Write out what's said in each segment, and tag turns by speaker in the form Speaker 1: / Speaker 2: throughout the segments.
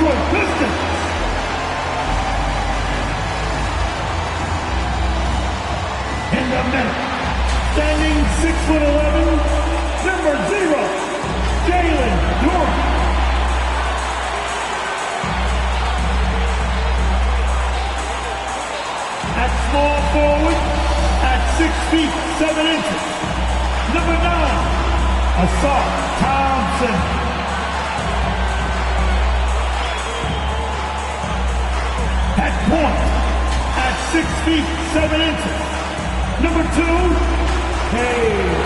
Speaker 1: Detroit Pistons. In the middle, standing 6'11", number 0, Jalen Duren. At small forward, at 6 feet 7 inches, number 9, Ausar Thompson. At point, at 6 feet 7 inches, number 2, Cade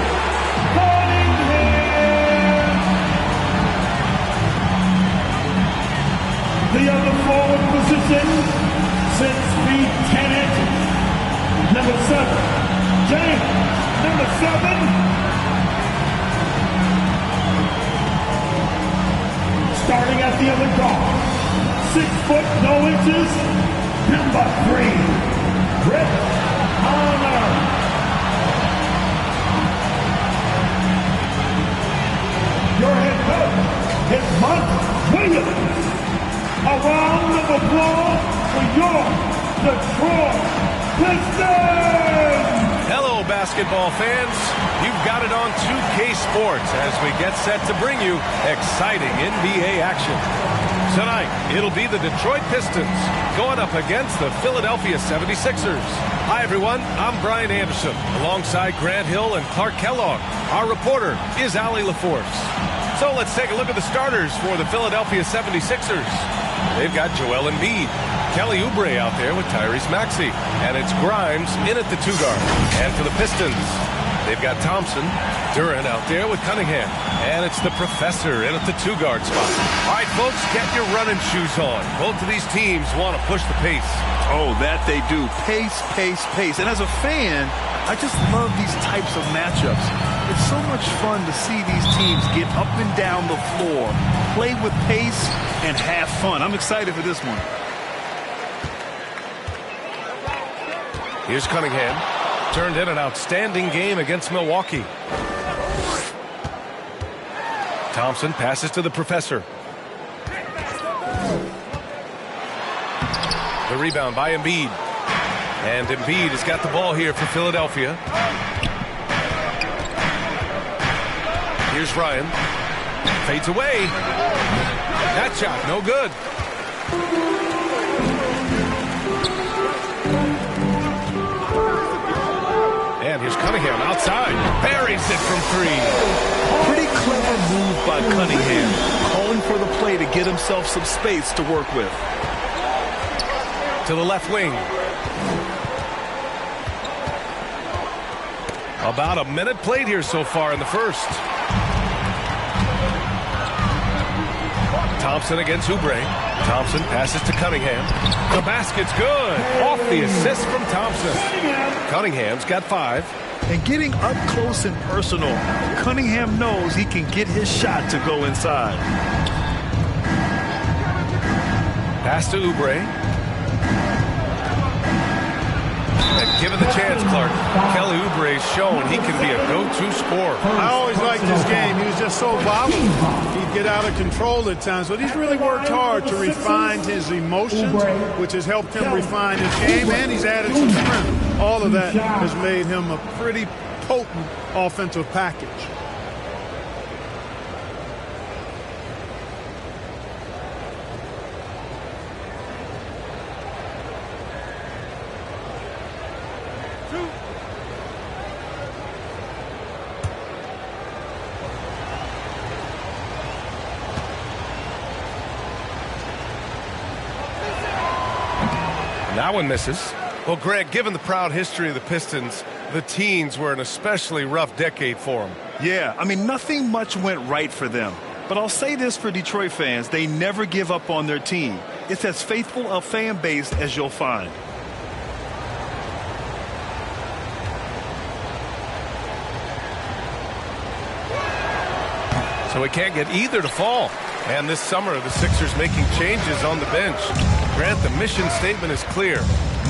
Speaker 1: Cunningham. The other forward position, 6 feet 10 inches, number 7, James, number 7. Starting at the other guard, 6 foot no inches, number 3, Rick Honor. Your head coach is Monty Williams. A round of applause for your Detroit Pistons!
Speaker 2: Hello, basketball fans. You've got it on 2K Sports as we get set to bring you exciting NBA action. Tonight, it'll be the Detroit Pistons going up against the Philadelphia 76ers. Hi, everyone. I'm Brian Anderson, alongside Grant Hill and Clark Kellogg. Our reporter is Allie LaForce. So let's take a look at the starters for the Philadelphia 76ers. They've got Joel Embiid, Kelly Oubre out there with Tyrese Maxey, and it's Grimes in at the 2 guard. And for the Pistons, they've got Thompson, Duren out there with Cunningham, and it's the Professor in at the 2 guard spot. All right, folks, get your running shoes on. Both of these teams want to push the pace.
Speaker 3: Oh, that they do. Pace, pace, pace. And as a fan, I just love these types of matchups. It's so much fun to see these teams get up and down the floor, play with pace, and have fun. I'm excited for this one.
Speaker 2: Here's Cunningham. Turned in an outstanding game against Milwaukee. Thompson passes to the Professor. The rebound by Embiid. And Embiid has got the ball here for Philadelphia. Here's Ryan. Fades away. That shot, no good. And here's Cunningham outside. Buries it from 3.
Speaker 3: Pretty clever move by Cunningham. Calling for the play to get himself some space to work with.
Speaker 2: To the left wing. About a minute played here so far in the first. Thompson against Oubre. Thompson passes to Cunningham. The basket's good. Off the assist from Thompson. Cunningham's got 5.
Speaker 3: And getting up close and personal, Cunningham knows he can get his shot to go inside.
Speaker 2: Pass to Oubre. And given the chance, Clark, Kelly Oubre's shown he can be a go-to scorer.
Speaker 4: I always liked his game. He was just so volatile. He'd get out of control at times, but he's really worked hard to refine his emotions, which has helped him refine his game, and he's added some strength. All of that has made him a pretty potent offensive package.
Speaker 2: That one misses. Well, Greg, given the proud history of the Pistons, the teens were an especially rough decade for them.
Speaker 3: Yeah, I mean, nothing much went right for them. But I'll say this for Detroit fans, they never give up on their team. It's as faithful a fan base as you'll find.
Speaker 2: So we can't get either to fall. And this summer, the Sixers making changes on the bench. Grant, the mission statement is clear.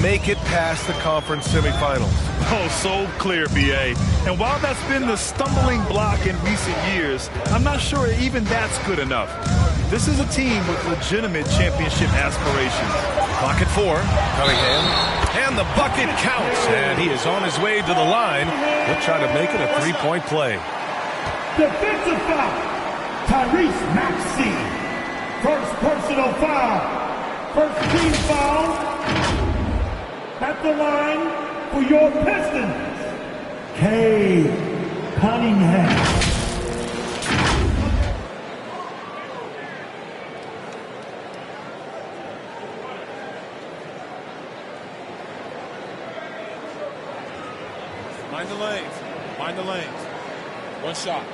Speaker 2: Make it past the conference semifinals.
Speaker 3: Oh, so clear, B.A. And while that's been the stumbling block in recent years, I'm not sure even that's good enough. This is a team with legitimate championship aspirations.
Speaker 2: Clock at 4. Cunningham. And the bucket counts. And he is on his way to the line. He'll try to make it a three-point play.
Speaker 1: Defensive foul. Tyrese Maxey. First personal foul. First team foul. At the line for your Pistons. Cade Cunningham.
Speaker 5: Mind the lanes. Mind the lanes. One shot.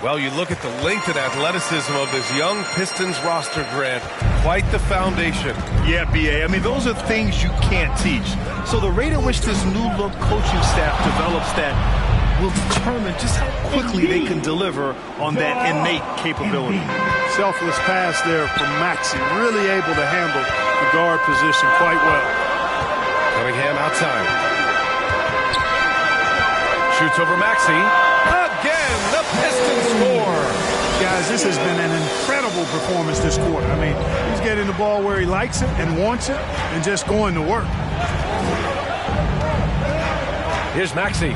Speaker 2: Well, you look at the length and athleticism of this young Pistons roster, Grant. Quite the foundation.
Speaker 3: Yeah, B.A. I mean, those are things you can't teach. So the rate at which this new-look coaching staff develops that will determine just how quickly they can deliver on that innate capability.
Speaker 4: Selfless pass there from Maxey. Really able to handle the guard position quite well.
Speaker 2: Cunningham outside. Shoots over Maxey. Again, the Pistons score.
Speaker 4: Guys, this has been an incredible performance this quarter. I mean, he's getting the ball where he likes it and wants it and just going to work.
Speaker 2: Here's Maxey.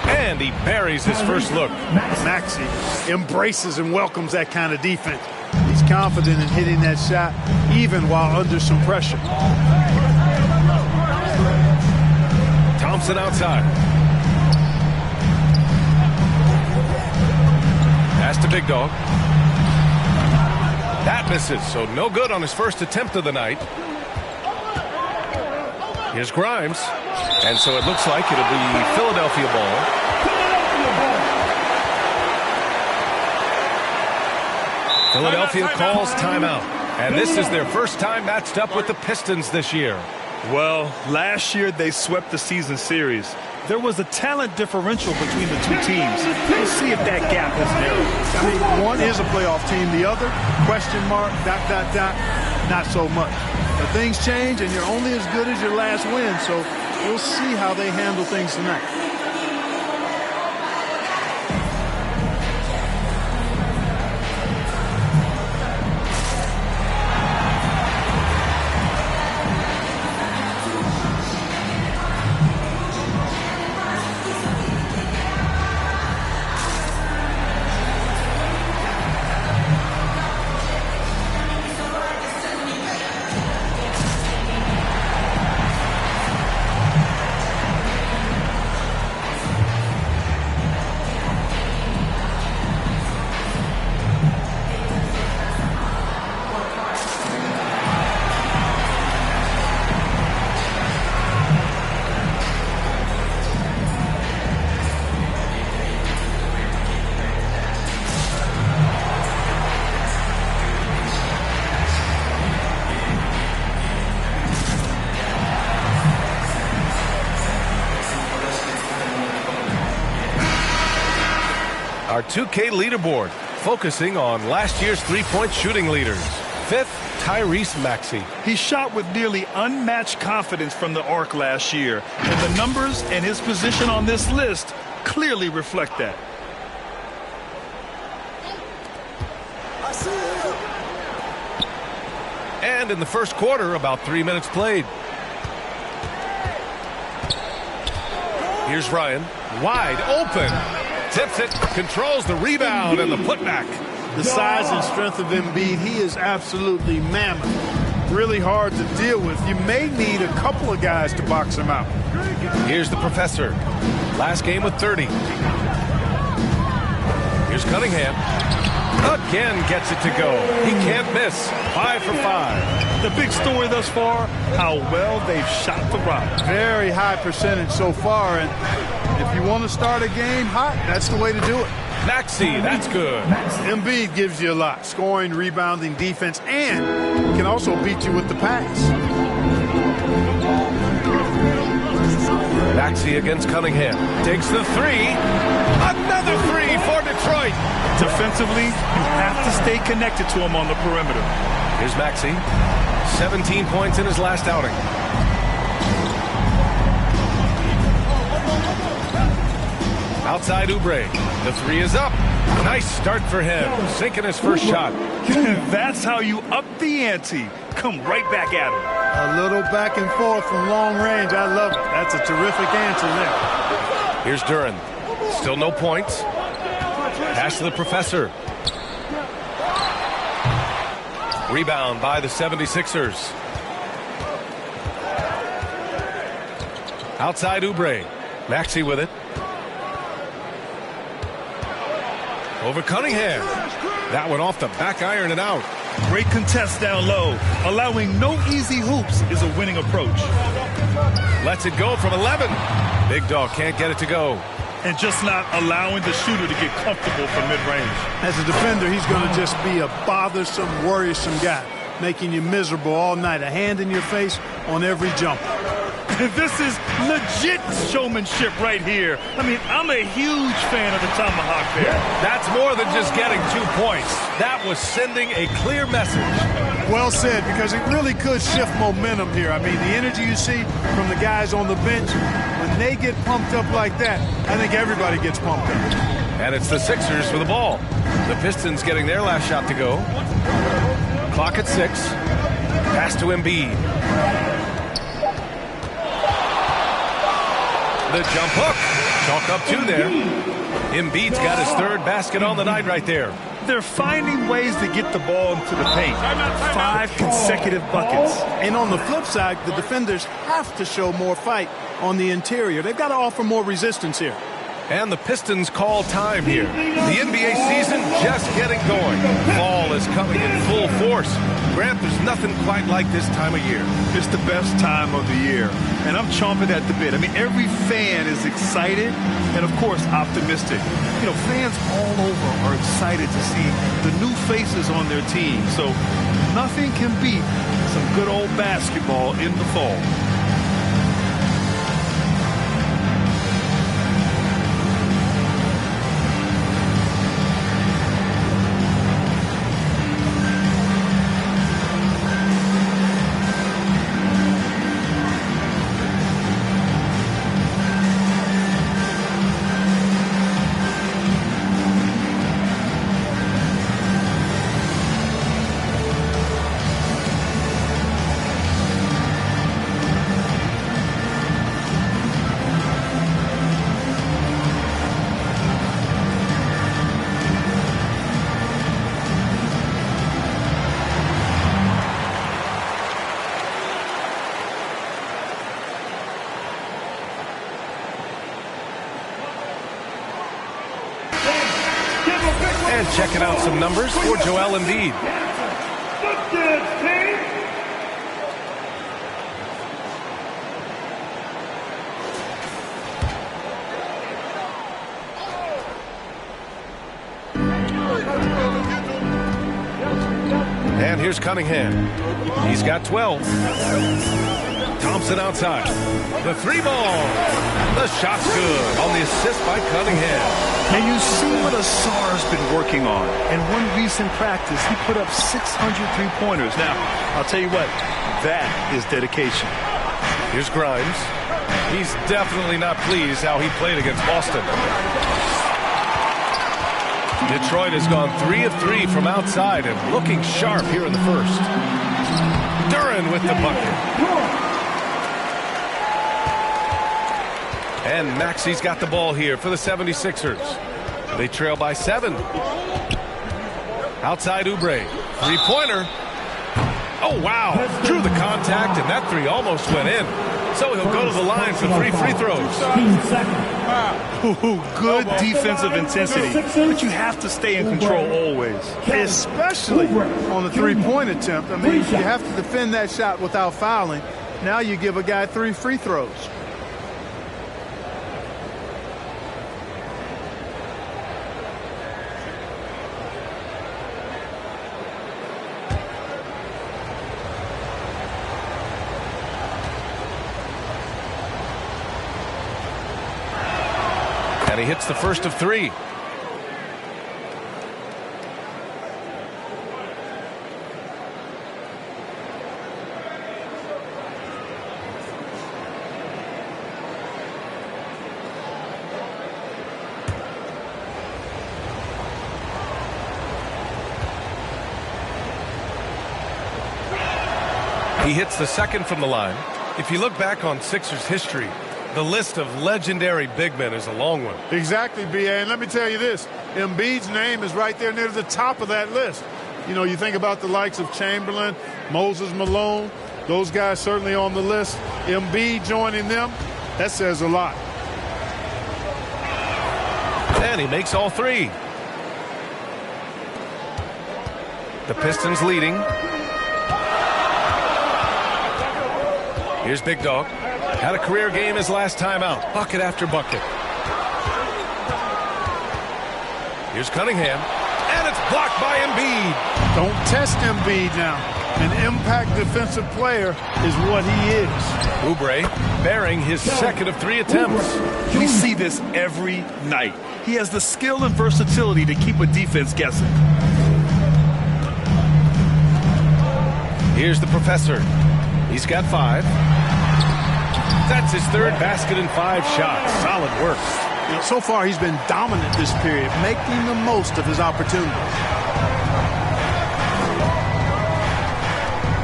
Speaker 2: And he buries his first look.
Speaker 4: Maxey embraces and welcomes that kind of defense. He's confident in hitting that shot even while under some pressure.
Speaker 2: Thompson outside. Pass to Big Dog. That misses, so no good on his first attempt of the night. Here's Grimes. And so it looks like it'll be Philadelphia ball. Philadelphia calls timeout. And this is their first time matched up with the Pistons this year.
Speaker 3: Well, last year they swept the season series. There was a talent differential between the two teams. We'll see if that gap has narrowed.
Speaker 4: I mean, one is a playoff team. The other, question mark, ... not so much. But things change, and you're only as good as your last win. So we'll see how they handle things tonight.
Speaker 2: Our 2K leaderboard, focusing on last year's three-point shooting leaders. 5th, Tyrese Maxey.
Speaker 3: He shot with nearly unmatched confidence from the arc last year, and the numbers and his position on this list clearly reflect that.
Speaker 2: And in the first quarter, about 3 minutes played. Here's Ryan, wide open. Tips it, controls the rebound and the putback.
Speaker 4: The size and strength of Embiid, he is absolutely mammoth. Really hard to deal with. You may need a couple of guys to box him out.
Speaker 2: Here's the professor. Last game with 30. Here's Cunningham. Again gets it to go. He can't miss. 5 for 5.
Speaker 3: The big story thus far, how well they've shot the rock.
Speaker 4: Very high percentage so far, and if you want to start a game hot, that's the way to do it.
Speaker 2: Maxey, that's good.
Speaker 4: Embiid gives you a lot. Scoring, rebounding, defense, and can also beat you with the pass.
Speaker 2: Maxey against Cunningham. Takes the three. Another three for Detroit.
Speaker 3: Defensively, you have to stay connected to him on the perimeter.
Speaker 2: Here's Maxey. 17 points in his last outing. Outside Oubre. The three is up. Nice start for him. Sinking his first shot.
Speaker 3: That's how you up the ante. Come right back at him.
Speaker 4: A little back and forth from long range. I love it. That's a terrific answer there.
Speaker 2: Here's Duren. Still no points. Pass to the professor. Rebound by the 76ers. Outside Oubre. Maxey with it. Over Cunningham. That one off the back iron and out.
Speaker 3: Great contest down low. Allowing no easy hoops is a winning approach.
Speaker 2: Lets it go from 11. Big Dog can't get it to go.
Speaker 3: And just not allowing the shooter to get comfortable from mid-range.
Speaker 4: As a defender, he's going to just be a bothersome, worrisome guy, making you miserable all night. A hand in your face on every jump.
Speaker 3: This is legit showmanship right here. I mean, I'm a huge fan of the tomahawk there.
Speaker 2: That's more than just getting 2 points. That was sending a clear message.
Speaker 4: Well said, because it really could shift momentum here. I mean, the energy you see from the guys on the bench, when they get pumped up like that, I think everybody gets pumped up.
Speaker 2: And it's the Sixers with the ball. The Pistons getting their last shot to go. Clock at 6. Pass to Embiid. The jump hook. Chalk up 2 there. Embiid's got his third basket on the night right there.
Speaker 3: They're finding ways to get the ball into the paint. 5 consecutive buckets.
Speaker 4: And on the flip side, the defenders have to show more fight on the interior. They've got to offer more resistance here.
Speaker 2: And the Pistons call time here. The NBA season just getting going. Fall is coming in full force. Grant, there's nothing quite like this time of year.
Speaker 3: It's the best time of the year. And I'm chomping at the bit. I mean, every fan is excited and, of course, optimistic. You know, fans all over are excited to see the new faces on their team. So nothing can beat some good old basketball in the fall.
Speaker 2: And checking out some numbers for Joel Embiid. And here's Cunningham. He's got 12. Thompson outside. The 3-ball. The shot's good on the assist by Cunningham.
Speaker 3: And you see what Asar's been working on. In one recent practice, he put up 600 three-pointers. Now, I'll tell you what, that is dedication.
Speaker 2: Here's Grimes. He's definitely not pleased how he played against Boston. Detroit has gone 3 of 3 from outside and looking sharp here in the first. Duren with the bucket. And Maxey's got the ball here for the 76ers. They trail by 7. Outside Oubre. 3-pointer. Oh, wow. Drew the contact, and that 3 almost went in. So he'll go to the line for 3 free throws.
Speaker 3: Good defensive intensity, but you have to stay in control always.
Speaker 4: Especially on the three-point attempt. I mean, you have to defend that shot without fouling. Now you give a guy 3 free throws.
Speaker 2: And he hits the first of 3. He hits the second from the line. If you look back on Sixers history, the list of legendary big men is a long one.
Speaker 4: Exactly, B.A. And let me tell you this. Embiid's name is right there near the top of that list. You know, you think about the likes of Chamberlain, Moses Malone, those guys certainly on the list. Embiid joining them, that says a lot.
Speaker 2: And he makes all three. The Pistons leading. Here's Big Dog. Had a career game his last time out. Bucket after bucket. Here's Cunningham. And it's blocked by Embiid.
Speaker 4: Don't test Embiid now. An impact defensive player is what he is.
Speaker 2: Oubre bearing his second of 3 attempts.
Speaker 3: We see this every night. He has the skill and versatility to keep a defense guessing.
Speaker 2: Here's the Professor. He's got 5. That's his third basket in 5 shots. Solid work.
Speaker 4: You know, so far he's been dominant this period, making the most of his opportunities.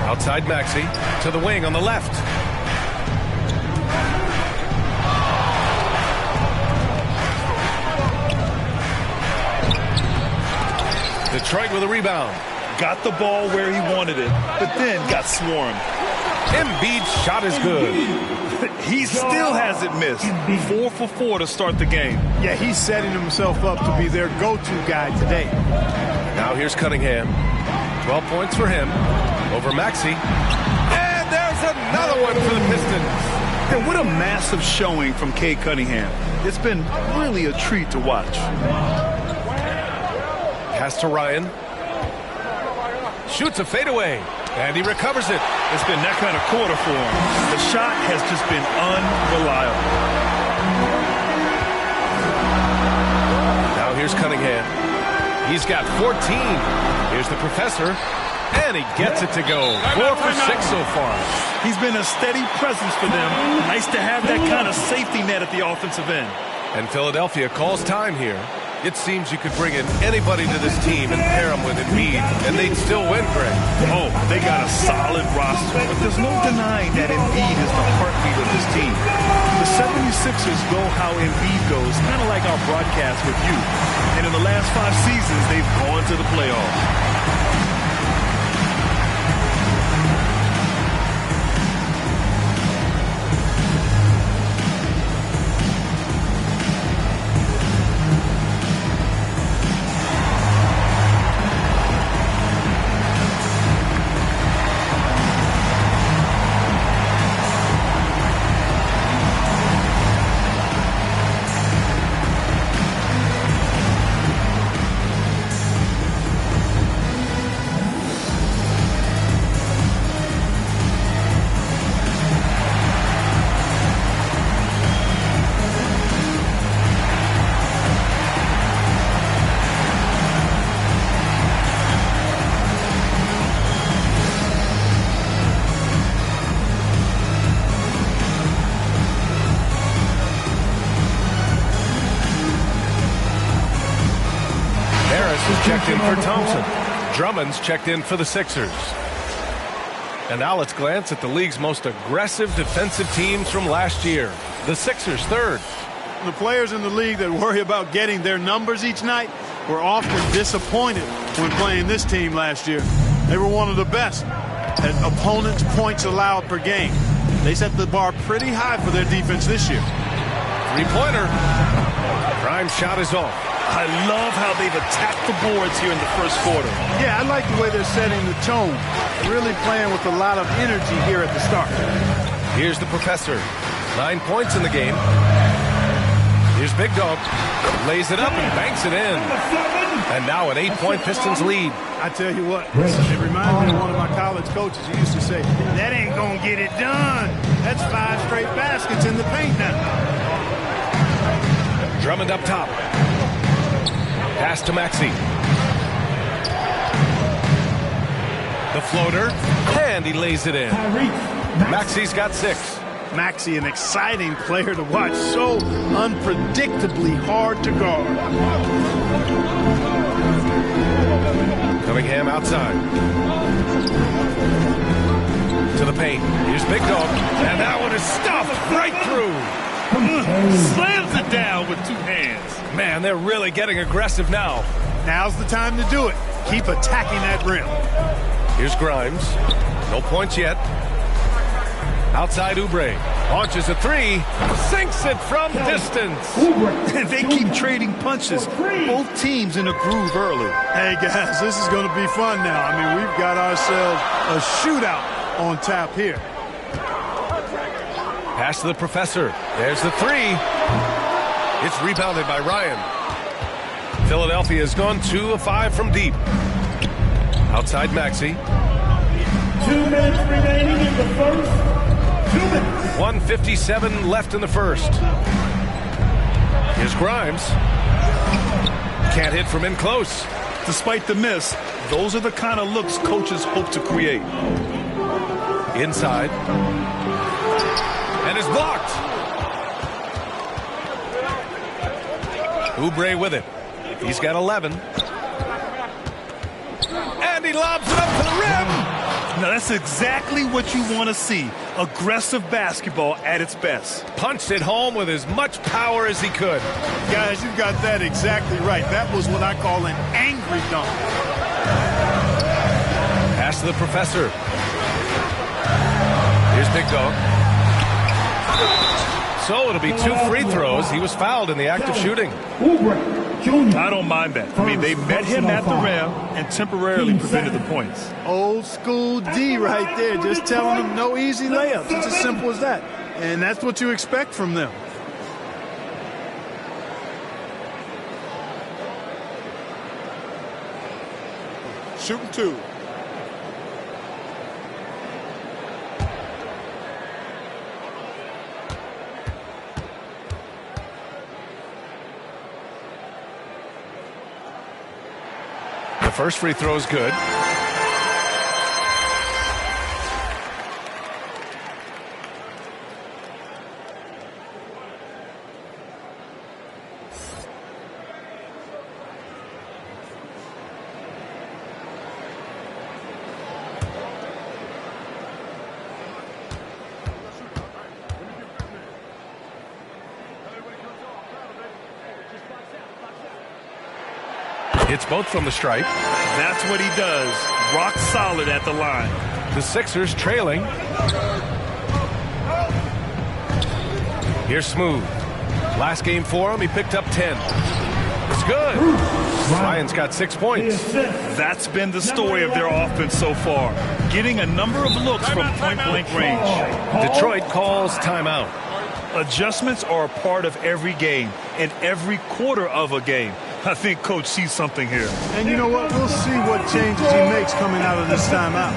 Speaker 2: Outside Maxey to the wing on the left. Detroit with a rebound.
Speaker 3: Got the ball where he wanted it, but then got swarmed.
Speaker 2: Embiid's shot is good.
Speaker 3: He still hasn't missed. 4 for 4 to start the game.
Speaker 4: Yeah, he's setting himself up to be their go-to guy today.
Speaker 2: Now here's Cunningham. 12 points for him over Maxey. And there's another one for the Pistons.
Speaker 3: And what a massive showing from Cade Cunningham. It's been really a treat to watch.
Speaker 2: Pass to Ryan. Shoots a fadeaway. And he recovers it.
Speaker 3: It's been that kind of quarter for him. The shot has just been unreliable.
Speaker 2: Now here's Cunningham. He's got 14. Here's the Professor. And he gets it to go. 4 for 6 so far.
Speaker 3: He's been a steady presence for them. Nice to have that kind of safety net at the offensive end.
Speaker 2: And Philadelphia calls time here. It seems you could bring in anybody to this team and pair them with Embiid, and they'd still win, Greg.
Speaker 3: Oh, they got a solid roster. But there's no denying that Embiid is the heartbeat of this team. The 76ers go how Embiid goes, kind of like our broadcast with you. And in the last 5 seasons, they've gone to the playoffs.
Speaker 2: Checked in for Thompson. Drummond's checked in for the Sixers. And now let's glance at the league's most aggressive defensive teams from last year. The Sixers third.
Speaker 4: The players in the league that worry about getting their numbers each night were often disappointed when playing this team last year. They were one of the best at opponents' points allowed per game. They set the bar pretty high for their defense this year.
Speaker 2: Three-pointer. Prime shot is off.
Speaker 3: I love how they've attacked the boards here in the first quarter.
Speaker 4: Yeah, I like the way they're setting the tone. Really playing with a lot of energy here at the start.
Speaker 2: Here's the Professor. 9 points in the game. Here's Big Dog. Lays it up and banks it in. And now an 8-point Pistons lead.
Speaker 4: I tell you what, it reminds me of one of my college coaches who used to say, that ain't gonna get it done. That's 5 straight baskets in the paint now.
Speaker 2: Drummond up top. Pass to Maxey. The floater, and he lays it in. Maxey's got 6.
Speaker 4: Maxey, an exciting player to watch. So unpredictably hard to guard.
Speaker 2: Cunningham outside. To the paint. Here's Big Dog. And that one is stuffed right through.
Speaker 3: Slams it down with 2 hands.
Speaker 2: Man, they're really getting aggressive now.
Speaker 4: Now's the time to do it. Keep attacking that rim.
Speaker 2: Here's Grimes. No points yet. Outside Oubre. Launches a 3. Sinks it from distance.
Speaker 3: They keep trading punches. Both teams in a groove early.
Speaker 4: Hey, guys, this is going to be fun now. I mean, we've got ourselves a shootout on tap here.
Speaker 2: Pass to the Professor. There's the 3. It's rebounded by Ryan. Philadelphia has gone 2 of 5 from deep. Outside Maxey.
Speaker 1: 2 minutes remaining in the first. 2 minutes.
Speaker 2: 1:57 left in the first. Here's Grimes. Can't hit from in close.
Speaker 3: Despite the miss, those are the kind of looks coaches hope to create.
Speaker 2: Inside. And is blocked. Oubre with it. He's got 11. And he lobs it up to the rim.
Speaker 3: Now that's exactly what you want to see. Aggressive basketball at its best.
Speaker 2: Punched it home with as much power as he could.
Speaker 4: Guys, you've got that exactly right. That was what I call an angry dunk.
Speaker 2: Pass to the Professor. Here's Big Dog. So it'll be 2 free throws. He was fouled in the act of shooting.
Speaker 3: I don't mind that. I mean, they met him at the rim and temporarily prevented the points.
Speaker 4: Old school D right there, just telling them no easy layups. It's as simple as that. And that's what you expect from them.
Speaker 5: Shooting 2.
Speaker 2: The first free throw is good. Hits both from the stripe.
Speaker 3: That's what he does. Rock solid at the line.
Speaker 2: The Sixers trailing. Here's Smooth. Last game for him, he picked up 10. It's good. Ryan's got 6 points.
Speaker 3: That's been the story of their offense so far. Getting a number of looks from point-blank range.
Speaker 2: Detroit calls timeout.
Speaker 3: Adjustments are a part of every game and every quarter of a game. I think Coach sees something here.
Speaker 4: And you know what? We'll see what changes he makes coming out of this timeout.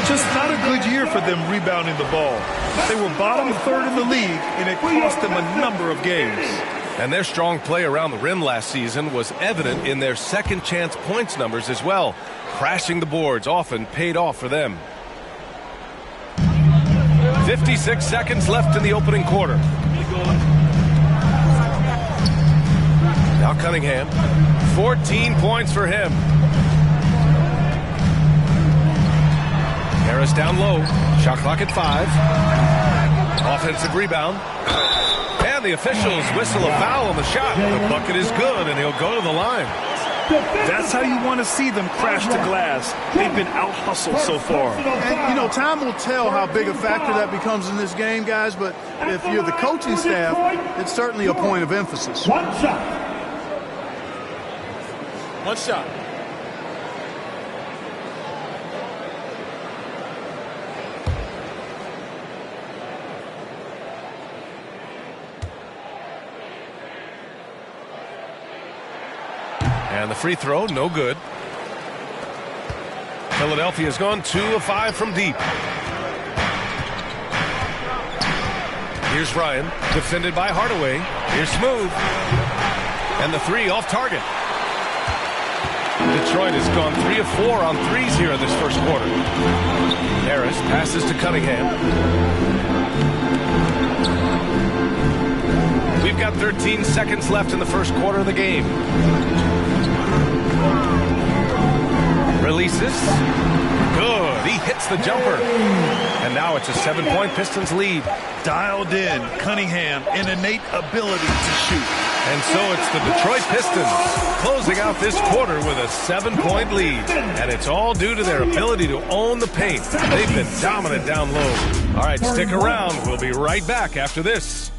Speaker 3: Just not a good year for them rebounding the ball. They were bottom third in the league, and it cost them a number of games.
Speaker 2: And their strong play around the rim last season was evident in their second chance points numbers as well. Crashing the boards often paid off for them. 56 seconds left in the opening quarter. Now Cunningham. 14 points for him. Harris down low. Shot clock at 5. Offensive rebound. And the officials whistle a foul on the shot. The bucket is good, and he'll go to the line.
Speaker 3: That's how you want to see them crash the glass. They've been out-hustled so far.
Speaker 4: And, you know, time will tell how big a factor that becomes in this game, guys, but if you're the coaching staff, it's certainly a point of emphasis.
Speaker 1: One shot.
Speaker 5: One shot.
Speaker 2: And the free throw, no good. Philadelphia's gone 2 of 5 from deep. Here's Ryan, defended by Hardaway. Here's Smooth. And the three off target. Detroit has gone 3 of 4 on threes here in this first quarter. Harris passes to Cunningham. We've got 13 seconds left in the first quarter of the game. Releases. Good. He hits the jumper. And now it's a 7-point Pistons lead.
Speaker 3: Dialed in. Cunningham, an innate ability to shoot.
Speaker 2: And so it's the Detroit Pistons closing out this quarter with a 7-point lead. And it's all due to their ability to own the paint. They've been dominant down low. All right, stick around. We'll be right back after this.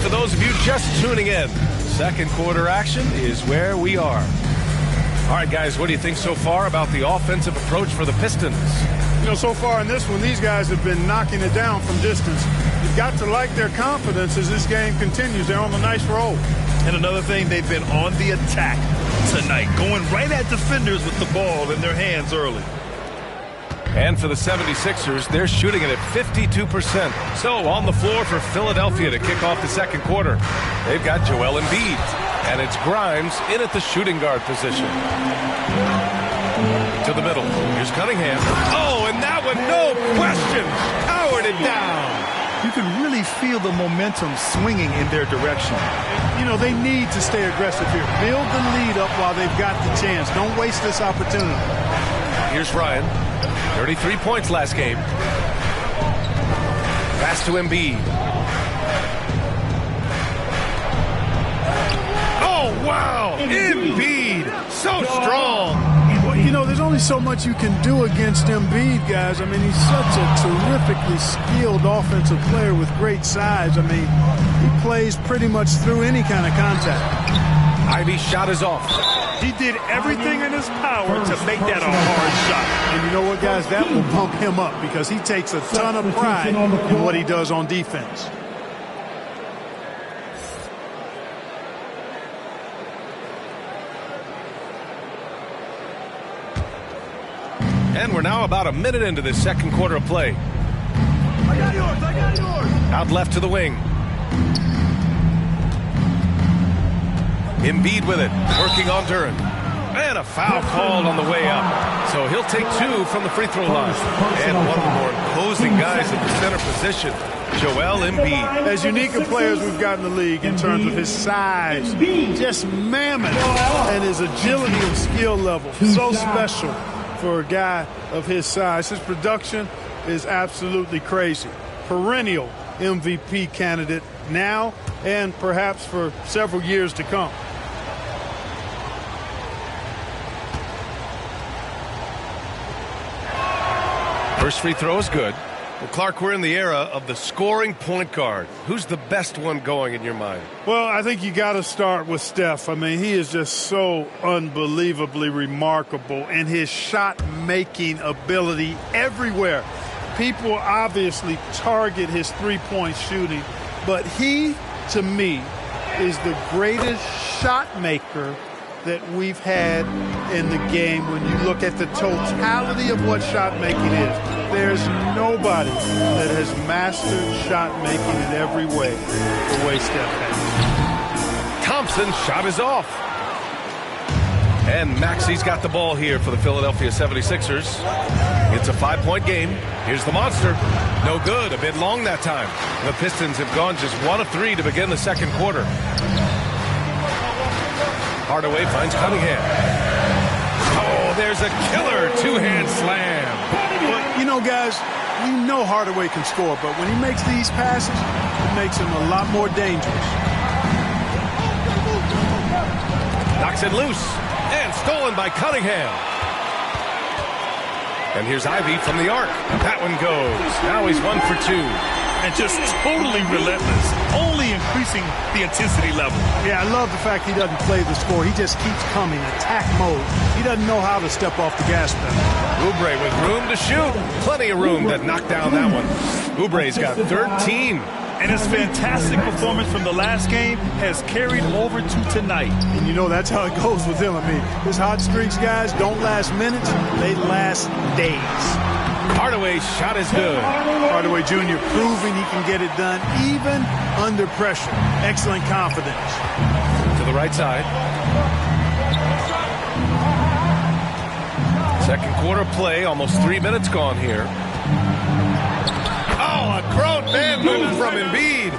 Speaker 2: For those of you just tuning in, second quarter action is where we are. All right, guys, what do you think so far about the offensive approach for the Pistons?
Speaker 4: You know, so far in this one, these guys have been knocking it down from distance. You've got to like their confidence as this game continues. They're on a nice roll.
Speaker 3: And another thing, they've been on the attack tonight, going right at defenders with the ball in their hands early.
Speaker 2: And for the 76ers, they're shooting it at 52%. So on the floor for Philadelphia to kick off the second quarter, they've got Joel Embiid. And it's Grimes in at the shooting guard position. To the middle. Here's Cunningham. Oh, and that one, no question, powered it down.
Speaker 3: You can really feel the momentum swinging in their direction.
Speaker 4: You know, they need to stay aggressive here. Build the lead up while they've got the chance. Don't waste this opportunity.
Speaker 2: Here's Ryan. 33 points last game. Pass to Embiid. Oh, wow! Embiid! So strong!
Speaker 4: Well, you know, there's only so much you can do against Embiid, guys. I mean, he's such a terrifically skilled offensive player with great size. I mean, he plays pretty much through any kind of contact.
Speaker 2: Ivy's shot is off.
Speaker 3: He did everything in his power to make that a hard shot.
Speaker 4: And you know what, guys? That will pump him up because he takes a ton of pride in what he does on defense.
Speaker 2: And we're now about a minute into this second quarter of play.
Speaker 3: I got yours.
Speaker 2: Out left to the wing. Embiid with it, working on Duren. And a foul called on the way up. So he'll take 2 from the free throw line. And one of the more imposing guys at the center position, Joel Embiid.
Speaker 4: As unique a player as we've got in the league in terms of his size, just mammoth, and his agility and skill level. So special for a guy of his size. His production is absolutely crazy. Perennial MVP candidate now and perhaps for several years to come.
Speaker 2: First free throw is good. Well, Clark, we're in the era of the scoring point guard. Who's the best one going in your mind?
Speaker 4: Well, I think you got to start with Steph. I mean, he is just so unbelievably remarkable in his shot-making ability everywhere. People obviously target his three-point shooting, but he, to me, is the greatest shot maker that we've had in the game when you look at the totality of what shot making is. There's nobody that has mastered shot making in every way the way Steph has.
Speaker 2: Thompson's shot is off. And Maxi's got the ball here for the Philadelphia 76ers. It's a 5-point game. Here's the monster. No good. A bit long that time. The Pistons have gone just 1 of 3 to begin the second quarter. Hardaway finds Cunningham. Oh, there's a killer two-hand slam.
Speaker 4: Well, you know, guys, we know Hardaway can score, but when he makes these passes, it makes him a lot more dangerous.
Speaker 2: Knocks it loose. And stolen by Cunningham. And here's Ivy from the arc. That one goes. Now he's 1 for 2.
Speaker 6: And just totally relentless, only increasing the intensity level.
Speaker 4: Yeah, I love the fact he doesn't play the score. He just keeps coming, attack mode. He doesn't know how to step off the gas pedal.
Speaker 2: Oubre with room to shoot. Plenty of room to knock down that one. Oubre's got 13.
Speaker 6: And his fantastic performance from the last game has carried over to tonight.
Speaker 4: And you know that's how it goes with him. I mean, his hot streaks, guys, don't last minutes. They last days.
Speaker 2: Hardaway's shot is good.
Speaker 4: Hardaway Jr. proving he can get it done even under pressure. Excellent confidence.
Speaker 2: To the right side. Second quarter play, almost 3 minutes gone here. Oh, a grown man move from Embiid.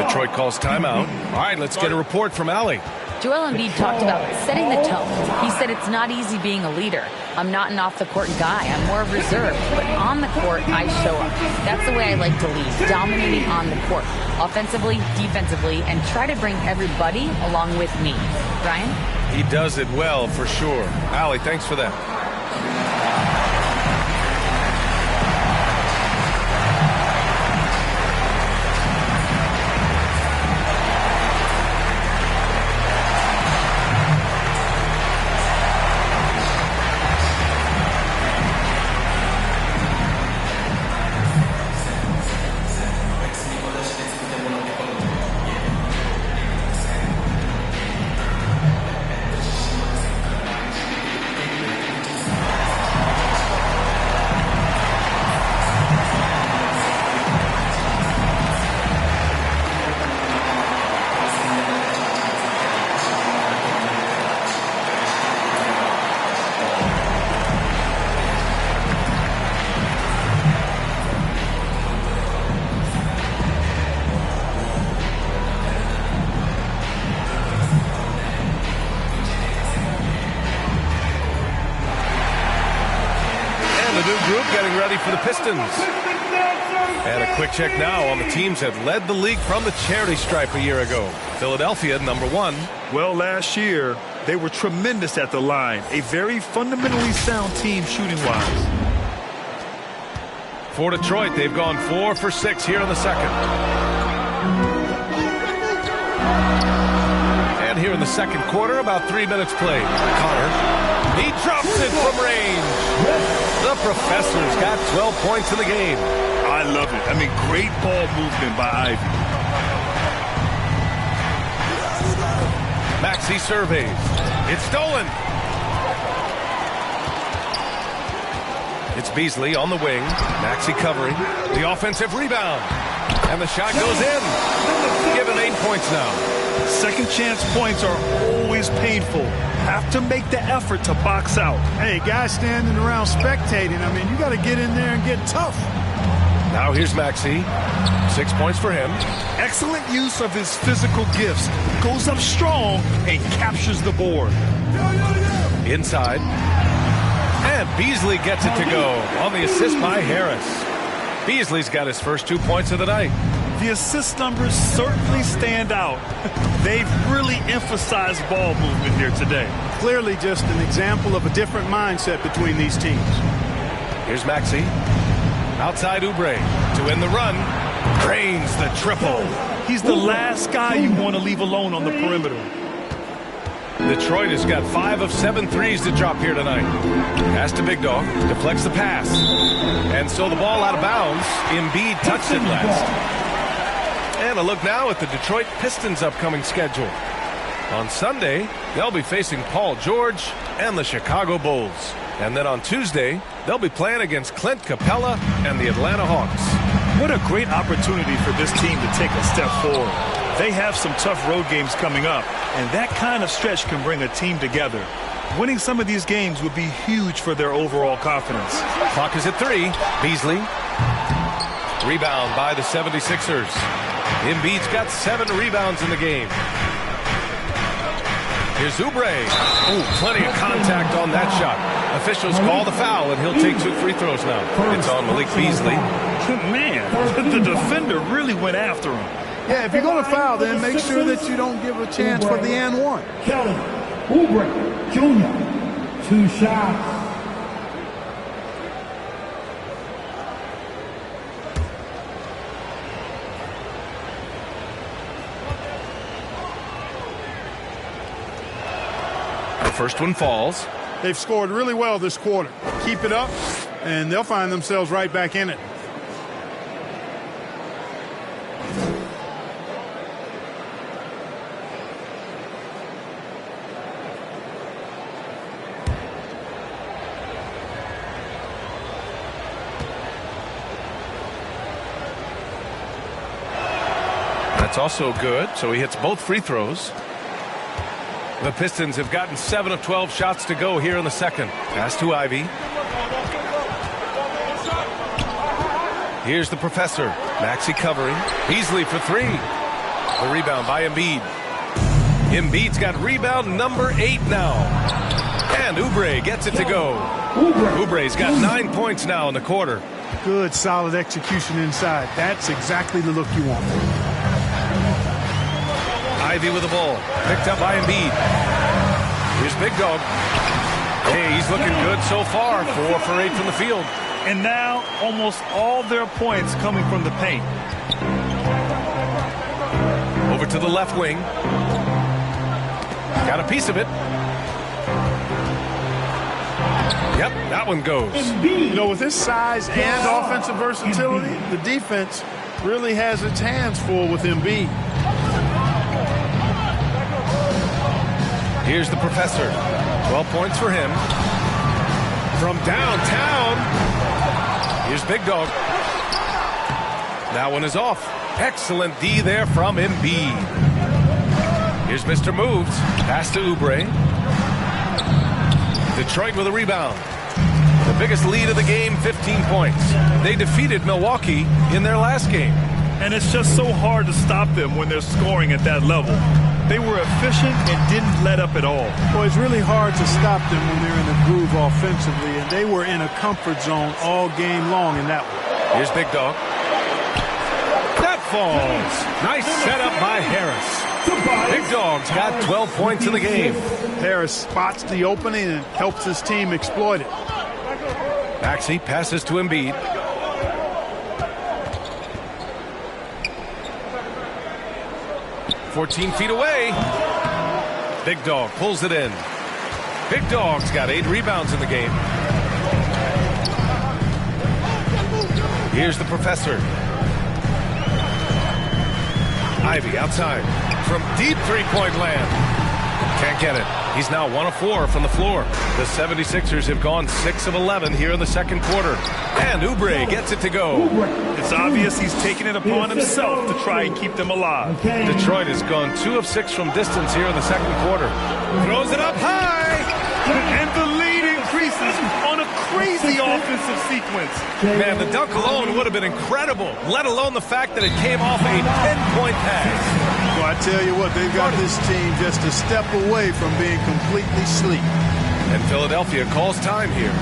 Speaker 2: Detroit calls timeout. All right, let's get a report from Allie.
Speaker 7: Joel Embiid talked about setting the tone. He said it's not easy being a leader. I'm not an off-the-court guy. I'm more reserved. But on the court, I show up. That's the way I like to lead, dominating on the court, offensively, defensively, and try to bring everybody along with me. Brian?
Speaker 2: He does it well, for sure. Allie, thanks for that. Getting ready for the Pistons. And a quick check now on the teams that led the league from the charity stripe a year ago. Philadelphia, number 1.
Speaker 6: Well, last year, they were tremendous at the line. A very fundamentally sound team shooting-wise.
Speaker 2: For Detroit, they've gone 4 for 6 here in the second. And here in the second quarter, about 3 minutes played. Connor, he drops it from range. The Professor's got 12 points in the game.
Speaker 6: I love it. I mean, great ball movement by Ivy.
Speaker 2: Maxey surveys. It's stolen. It's Beasley on the wing. Maxey covering. The offensive rebound. And the shot goes in. Give him 8 points now.
Speaker 6: Second chance points are always painful. Have to make the effort to box out.
Speaker 4: Hey, guys standing around spectating, I mean, you got to get in there and get tough.
Speaker 2: Now here's Maxey. 6 points for him.
Speaker 6: Excellent use of his physical gifts. Goes up strong and captures the board.
Speaker 2: Inside. And Beasley gets it to go on the assist by Harris. Beasley's got his first 2 points of the night.
Speaker 6: The assist numbers certainly stand out. They've really emphasized ball movement here today.
Speaker 4: Clearly just an example of a different mindset between these teams.
Speaker 2: Here's Maxey. Outside Oubre to win the run. Drains the triple.
Speaker 6: He's the last guy you want to leave alone on the perimeter.
Speaker 2: Detroit has got 5 of 7 threes to drop here tonight. Pass to Big Dog. Deflects the pass. And so the ball out of bounds. Embiid touched it last. And a look now at the Detroit Pistons' upcoming schedule. On Sunday, they'll be facing Paul George and the Chicago Bulls. And then on Tuesday, they'll be playing against Clint Capella and the Atlanta Hawks.
Speaker 6: What a great opportunity for this team to take a step forward. They have some tough road games coming up, and that kind of stretch can bring a team together. Winning some of these games would be huge for their overall confidence.
Speaker 2: Clock is at 3. Beasley. Rebound by the 76ers. Embiid's got 7 rebounds in the game. Here's Oubre. Ooh, plenty of contact on that shot. Officials call the foul, and he'll take 2 free throws now. It's on Malik Beasley.
Speaker 6: Man, the defender really went after him.
Speaker 3: Yeah, if you're going to foul, then make sure that you don't give a chance for the and one.
Speaker 1: Kelly Oubre Jr. 2 shots.
Speaker 2: The first one falls.
Speaker 4: They've scored really well this quarter. Keep it up, and they'll find themselves right back in it.
Speaker 2: That's also good, so he hits both free throws. The Pistons have gotten 7 of 12 shots to go here in the second. Pass to Ivy. Here's the professor. Maxey covering. Beasley for 3. The rebound by Embiid. Embiid's got rebound number 8 now. And Oubre gets it to go. Oubre's got 9 points now in the quarter.
Speaker 4: Good, solid execution inside. That's exactly the look you want.
Speaker 2: Ivy with the ball. Picked up by Embiid. Here's Big Dog. Hey, he's looking good so far. 4 for 8 from the field.
Speaker 6: And now almost all their points coming from the paint.
Speaker 2: Over to the left wing. Got a piece of it. Yep, that one goes.
Speaker 4: You know, with his size and offensive versatility, the defense really has its hands full with Embiid.
Speaker 2: Here's the professor. 12 points for him. From downtown. Here's Big Dog. That one is off. Excellent D there from Embiid. Here's Mr. Moves. Pass to Oubre. Detroit with a rebound. The biggest lead of the game, 15 points. They defeated Milwaukee in their last game.
Speaker 6: And it's just so hard to stop them when they're scoring at that level. They were efficient and didn't let up at all.
Speaker 4: Well, it's really hard to stop them when they're in a groove offensively, and they were in a comfort zone all game long in that one.
Speaker 2: Here's Big Dog. That falls. Nice setup by Harris. Big Dog's got 12 points in the game.
Speaker 4: Harris spots the opening and helps his team exploit it.
Speaker 2: Maxey passes to Embiid. "14 feet away. Big Dog pulls it in. Big Dog's got 8 rebounds in the game. Here's the professor. Ivy outside. From deep three-point land. Can't get it. He's now 1 of 4 from the floor. The 76ers have gone 6 of 11 here in the second quarter. And Oubre gets it to go.
Speaker 6: It's obvious he's taking it upon himself to try and keep them alive.
Speaker 2: Detroit has gone 2 of 6 from distance here in the second quarter. Throws it up high.
Speaker 6: And the lead increases on a crazy offensive sequence.
Speaker 2: Man, the dunk alone would have been incredible, let alone the fact that it came off a 10-point pass.
Speaker 4: Well, I tell you what, they've got this team just a step away from being completely asleep.
Speaker 2: And Philadelphia calls time here.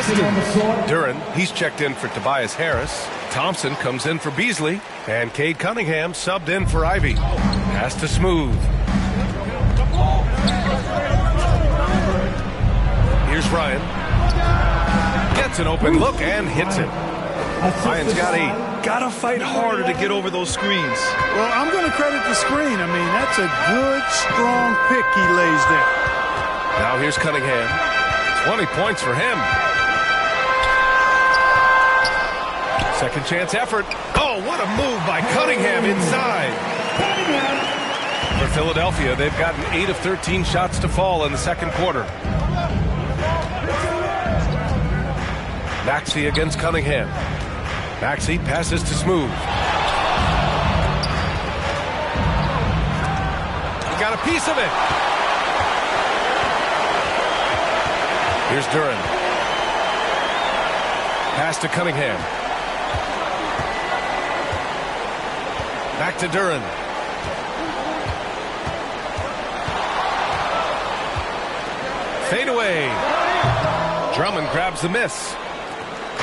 Speaker 2: Pistons. Duren, he's checked in for Tobias Harris. Thompson comes in for Beasley. And Cade Cunningham subbed in for Ivy. Pass to Smooth. Here's Ryan. Gets an open look and hits it. Ryan's got 8.
Speaker 6: Gotta fight harder to get over those screens.
Speaker 4: Well, I'm going to credit the screen. I mean, that's a good, strong pick he lays there.
Speaker 2: Now here's Cunningham. 20 points for him. Second chance effort. Oh, what a move by Cunningham inside. For Philadelphia, they've gotten 8 of 13 shots to fall in the second quarter. Maxey against Cunningham. Maxey passes to Smooth. He got a piece of it. Here's Duren. Pass to Cunningham. Back to Duren. Fade away. Drummond grabs the miss.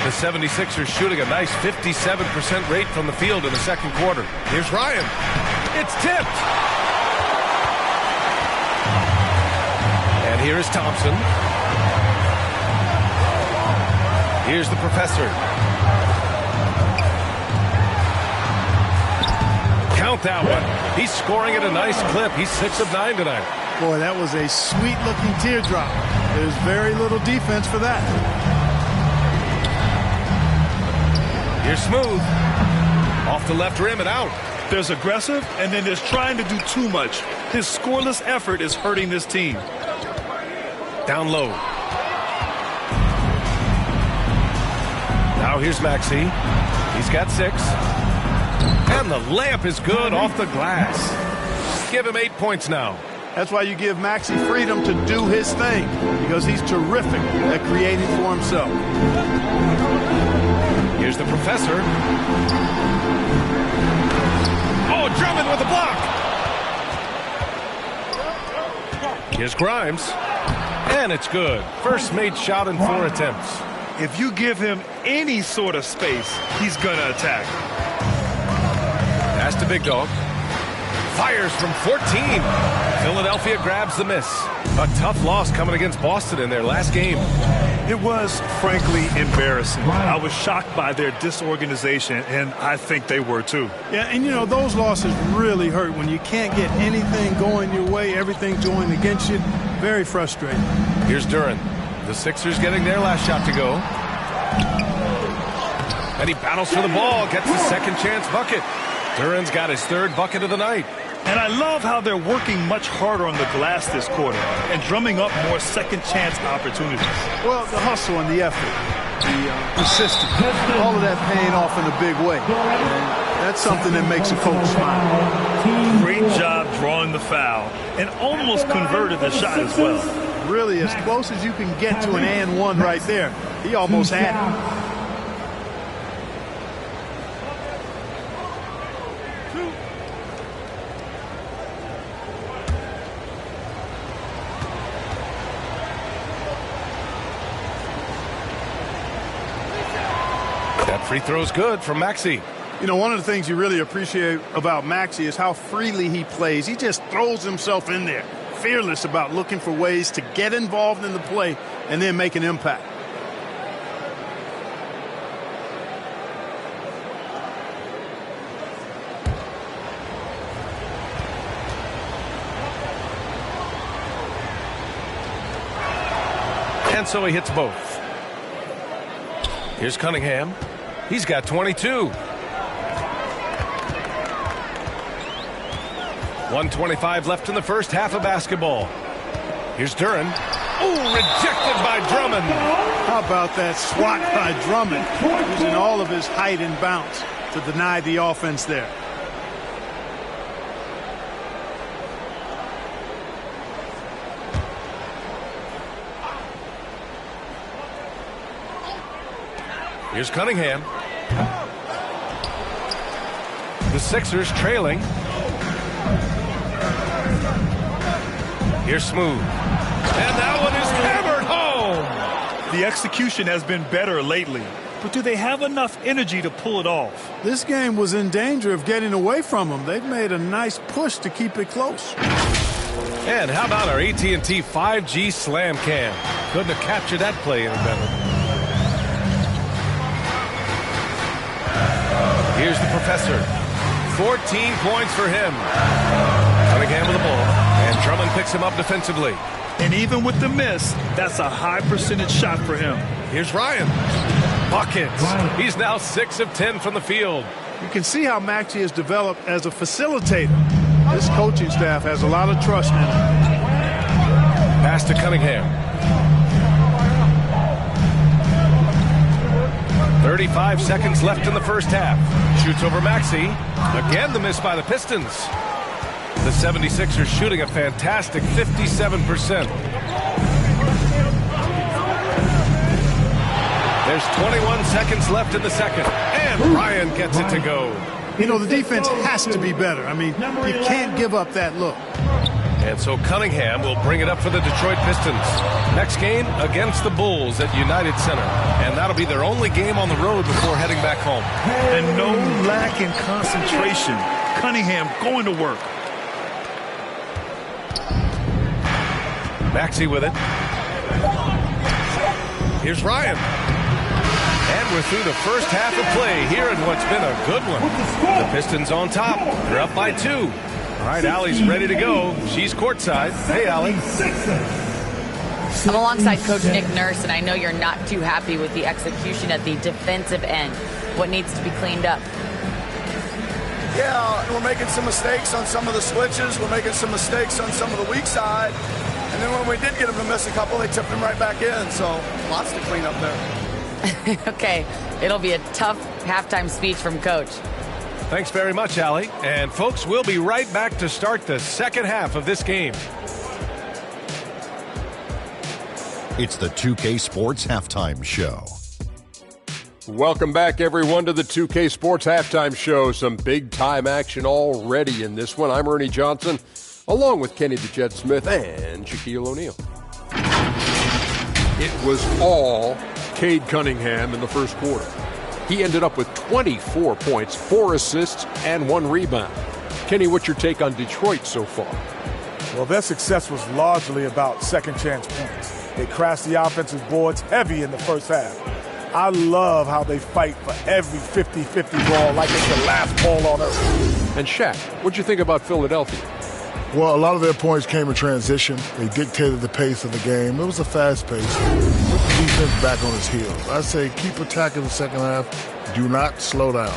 Speaker 2: The 76ers shooting a nice 57% rate from the field in the second quarter. Here's Ryan. It's tipped. And here is Thompson. Here's the professor. Count that one. He's scoring at a nice clip. He's 6 of 9 tonight.
Speaker 4: Boy, that was a sweet-looking teardrop. There's very little defense for that.
Speaker 2: Here's Smooth. Off the left rim and out.
Speaker 6: There's aggressive, and then there's trying to do too much. His scoreless effort is hurting this team.
Speaker 2: Down low. Now here's Maxey. He's got 6. And the layup is good off the glass. Give him 8 points now.
Speaker 4: That's why you give Maxey freedom to do his thing, because he's terrific at creating for himself.
Speaker 2: Here's the professor. Oh, Drummond with a block. Here's Grimes. And it's good. First made shot in 4 attempts.
Speaker 6: If you give him any sort of space, he's going to attack.
Speaker 2: Pass to Big Dog. Fires from 14. Philadelphia grabs the miss. A tough loss coming against Boston in their last game.
Speaker 6: It was, frankly, embarrassing. I was shocked by their disorganization, and I think they were too.
Speaker 4: Yeah, and you know, those losses really hurt when you can't get anything going your way, everything's going against you. Very frustrating.
Speaker 2: Here's Duren. The Sixers getting their last shot to go. And he battles for the ball, gets the second chance bucket. Duren's got his 3rd bucket of the night.
Speaker 6: And I love how they're working much harder on the glass this quarter and drumming up more second chance opportunities.
Speaker 4: Well, the hustle and the effort, the persistence, all of that paying off in a big way. And that's something that makes a coach smile.
Speaker 6: Great job drawing the foul and almost converted the shot as well.
Speaker 4: Really, as close as you can get to an and one right there. He almost had it.
Speaker 2: Free throw's good from Maxey.
Speaker 4: You know, one of the things you really appreciate about Maxey is how freely he plays. He just throws himself in there, fearless about looking for ways to get involved in the play and then make an impact.
Speaker 2: And so he hits both. Here's Cunningham. He's got 22. 1:25 left in the first half of basketball. Here's Duren. Oh, rejected by Drummond.
Speaker 4: How about that swat by Drummond, using all of his height and bounce to deny the offense there.
Speaker 2: Here's Cunningham. The Sixers trailing. Here's Smooth. And that one is hammered home.
Speaker 6: The execution has been better lately, but do they have enough energy to pull it off?
Speaker 4: This game was in danger of getting away from them. They've made a nice push to keep it close.
Speaker 2: And how about our AT&T 5G Slam Cam? Couldn't have captured that play any better. Here's the professor. 14 points for him. Cunningham with the ball, and Drummond picks him up defensively.
Speaker 6: And even with the miss, that's a high percentage shot for him.
Speaker 2: Here's Ryan. Buckets. He's now 6 of 10 from the field.
Speaker 4: You can see how Maxey has developed as a facilitator. This coaching staff has a lot of trust in him.
Speaker 2: Pass to Cunningham. 35 seconds left in the first half. Shoots over Maxey. Again, the miss by the Pistons. The 76ers shooting a fantastic 57%. There's 21 seconds left in the second. And Ryan gets it to go.
Speaker 4: You know, the defense has to be better. I mean, you can't give up that look.
Speaker 2: And so Cunningham will bring it up for the Detroit Pistons. Next game against the Bulls at United Center. And that'll be their only game on the road before heading back home.
Speaker 6: And no lack in concentration. Cunningham going to work.
Speaker 2: Maxey with it. Here's Ryan. And we're through the first half of play here in what's been a good one. The Pistons on top. They're up by 2. All right, Allie's ready to go. She's courtside. Hey, Allie.
Speaker 7: I'm alongside Coach Nick Nurse, and I know you're not too happy with the execution at the defensive end. What needs to be cleaned up?
Speaker 8: Yeah, we're making some mistakes on some of the switches. We're making some mistakes on some of the weak side. And then when we did get them to miss a couple, they tipped them right back in. So lots to clean up there.
Speaker 7: Okay, it'll be a tough halftime speech from Coach.
Speaker 2: Thanks very much, Allie. And folks, we'll be right back to start the second half of this game.
Speaker 9: It's the 2K Sports Halftime Show.
Speaker 10: Welcome back, everyone, to the 2K Sports Halftime Show. Some big-time action already in this one. I'm Ernie Johnson, along with Kenny the Jet Smith and Shaquille O'Neal. It was all Cade Cunningham in the first quarter. He ended up with 24 points, 4 assists, and 1 rebound. Kenny, what's your take on Detroit so far?
Speaker 11: Well, their success was largely about second-chance points. They crashed the offensive boards heavy in the first half. I love how they fight for every 50-50 ball like it's the last ball on earth.
Speaker 10: And Shaq, what'd you think about Philadelphia?
Speaker 12: Well, a lot of their points came in transition. They dictated the pace of the game. It was a fast pace. Put the defense back on its heels. I say keep attacking the second half. Do not slow down.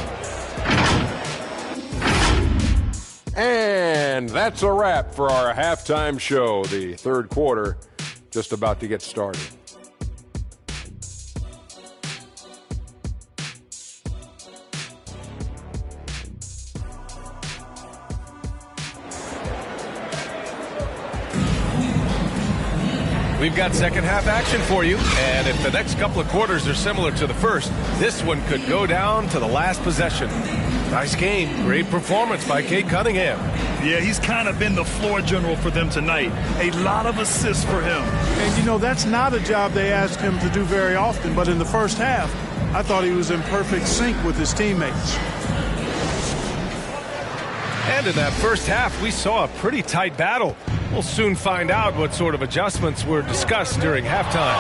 Speaker 10: And that's a wrap for our halftime show. The third quarter just about to get started.
Speaker 2: We've got second half action for you, and if the next couple of quarters are similar to the first, this one could go down to the last possession. Nice game. Great performance by Cade Cunningham.
Speaker 6: Yeah, he's kind of been the floor general for them tonight. A lot of assists for him.
Speaker 4: And, you know, that's not a job they asked him to do very often, but in the first half, I thought he was in perfect sync with his teammates.
Speaker 2: And in that first half, we saw a pretty tight battle. We'll soon find out what sort of adjustments were discussed during halftime.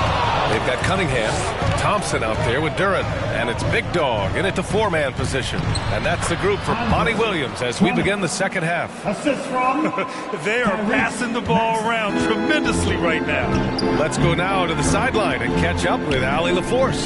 Speaker 2: They've got Cunningham, Thompson out there with Duren, and it's Big Dog in at the 4-man position. And that's the group for Monty Williams as we begin the second half.
Speaker 1: Assist from
Speaker 6: They are passing the ball around tremendously right now.
Speaker 2: Let's go now to the sideline and catch up with Allie LaForce.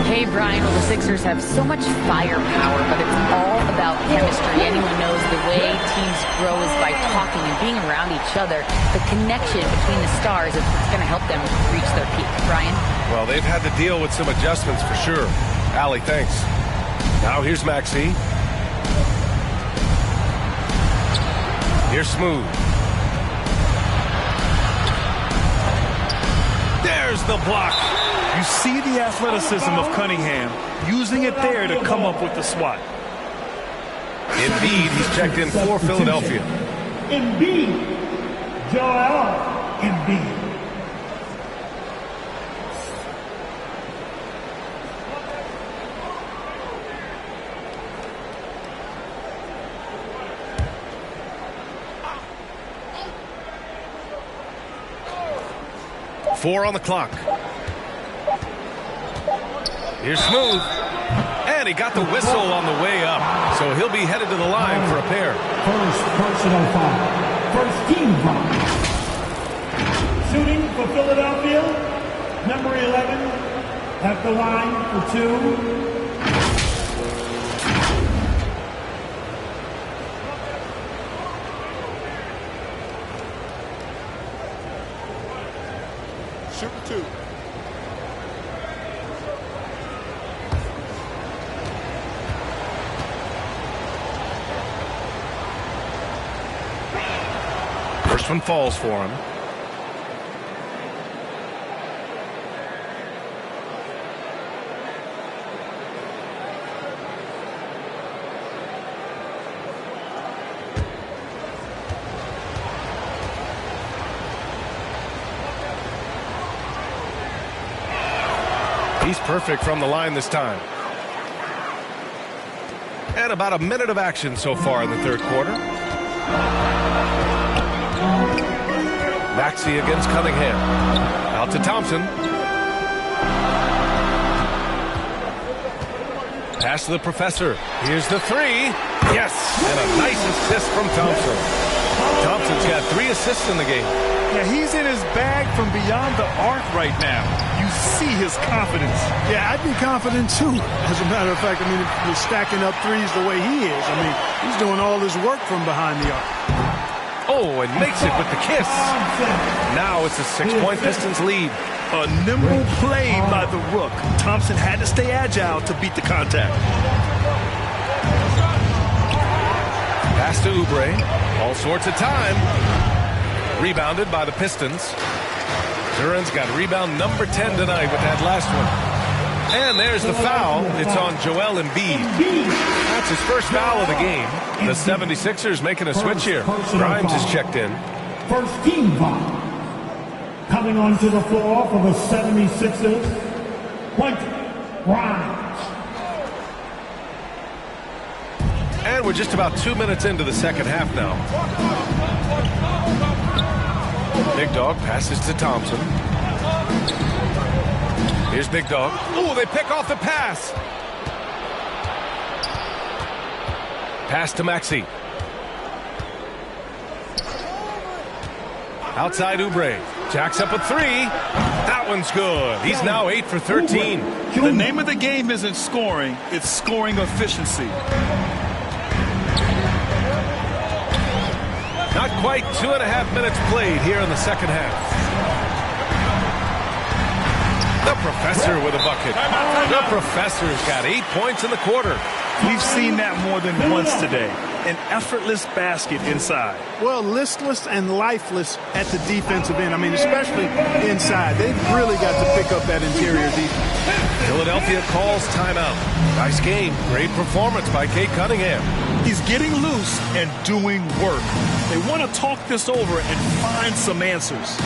Speaker 7: Hey, Brian, well, the Sixers have so much firepower, but it's all about chemistry. Anyone knows the way teams grow is by talking and being around each other. The connection between the stars is what's going to help them reach their peak. Brian?
Speaker 2: Well, they've had to deal with some adjustments for sure. Allie, thanks. Now here's Maxey. Here's Smooth. There's the block.
Speaker 6: You see the athleticism of Cunningham, using it there to come up with the swat.
Speaker 2: Embiid, he's checked in for Philadelphia.
Speaker 1: Embiid. Joel Embiid.
Speaker 2: 4 on the clock. Here's Smooth. And he got the whistle on the way up. So he'll be headed to the line for a pair.
Speaker 1: First personal foul. First team foul. Shooting for Philadelphia, number 11 at the line for 2.
Speaker 4: Shooting 2.
Speaker 2: First one falls for him. He's perfect from the line this time. And about a minute of action so far in the third quarter. Maxey against Cunningham. Out to Thompson. Pass to the professor. Here's the 3. Yes! And a nice assist from Thompson. Thompson's got 3 assists in the game.
Speaker 6: Yeah, he's in his bag from beyond the arc right now. You see his confidence.
Speaker 4: Yeah, I'd be confident too. As a matter of fact, I mean, if you're stacking up threes the way he is, I mean, he's doing all his work from behind the arc.
Speaker 2: Oh, and makes it with the kiss. Now it's a 6-point Pistons lead.
Speaker 6: A nimble play by the Rook. Thompson had to stay agile to beat the contact.
Speaker 2: Pass to Oubre. All sorts of time. Rebounded by the Pistons. Duran's got rebound number 10 tonight with that last one. And there's the foul. It's on Joel Embiid. That's his first foul of the game. The 76ers making a switch here. Grimes is checked in.
Speaker 1: First team foul. Coming onto the floor for the 76ers, Grimes.
Speaker 2: And we're just about 2 minutes into the second half now. Big Dog passes to Thompson. Here's Big Dog. Oh, they pick off the pass. Pass to Maxey. Outside Oubre. Jacks up a 3. That one's good. He's now 8 for 13.
Speaker 6: The name of the game isn't scoring, it's scoring efficiency.
Speaker 2: Not quite 2.5 minutes played here in the second half. The professor with a bucket. The professor's got 8 points in the quarter.
Speaker 6: We've seen that more than once today. An effortless basket inside.
Speaker 4: Well, listless and lifeless at the defensive end. I mean, especially inside. They've really got to pick up that interior defense.
Speaker 2: Philadelphia calls timeout. Nice game. Great performance by Cade Cunningham.
Speaker 6: He's getting loose and doing work. They want to talk this over and find some answers.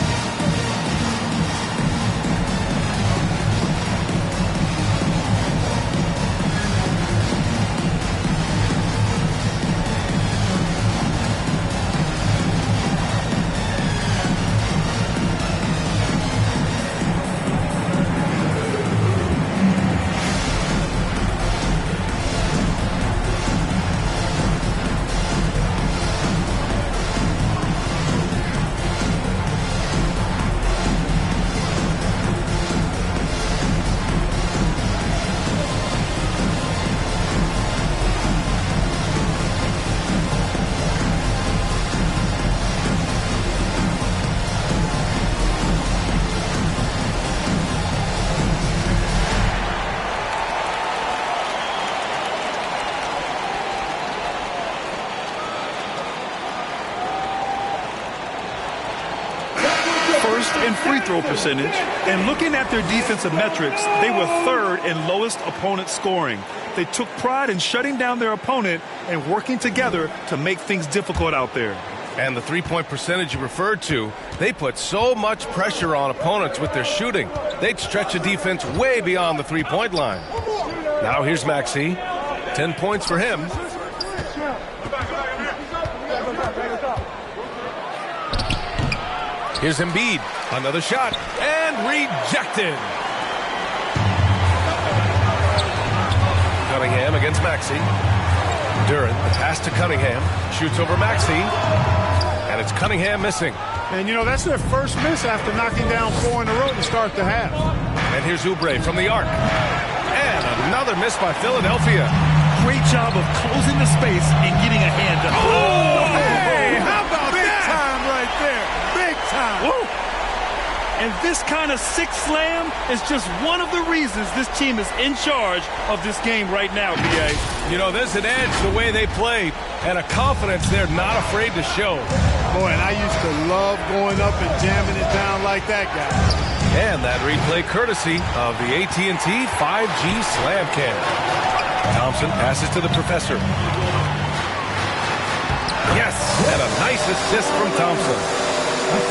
Speaker 6: In free throw percentage, and looking at their defensive metrics, they were 3rd in lowest opponent scoring. They took pride in shutting down their opponent and working together to make things difficult out there.
Speaker 2: And the three-point percentage you referred to, they put so much pressure on opponents with their shooting. They'd stretch a defense way beyond the three-point line. Now here's Maxey. 10 points for him. Here's Embiid. Another shot. And rejected. Cunningham against Maxey. Duren, the pass to Cunningham. Shoots over Maxey. And it's Cunningham missing.
Speaker 4: And, you know, that's their first miss after knocking down 4 in a row to start the half.
Speaker 2: And here's Oubre from the arc. And another miss by Philadelphia.
Speaker 6: Great job of closing the space and getting a hand up.
Speaker 2: Oh, hey, how about
Speaker 4: Big
Speaker 2: that?
Speaker 4: time right there. Big time.
Speaker 6: Woo. And this kind of sick slam is just one of the reasons this team is in charge of this game right now, B.A.
Speaker 2: You know, there's an edge the way they play and a confidence they're not afraid to show.
Speaker 4: Boy, and I used to love going up and jamming it down like that guy.
Speaker 2: And that replay courtesy of the AT&T 5G Slam Cam. Thompson passes to the professor. Yes, and a nice assist from Thompson.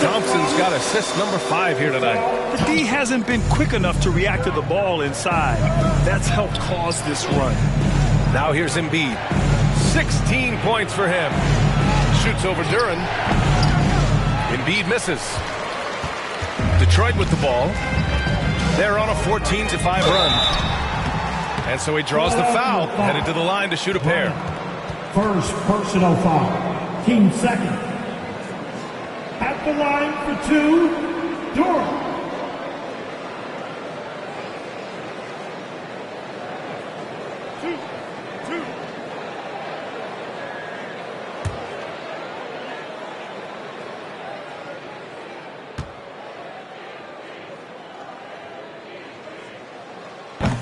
Speaker 2: Thompson's got assist number 5 here tonight.
Speaker 6: The D hasn't been quick enough to react to the ball inside. That's helped cause this run.
Speaker 2: Now here's Embiid. 16 points for him. Shoots over Duren. Embiid misses. Detroit with the ball. They're on a 14-5 run. And so he draws the foul, headed to the line to shoot a pair.
Speaker 1: First personal foul. Team second. At the line for 2, Duren.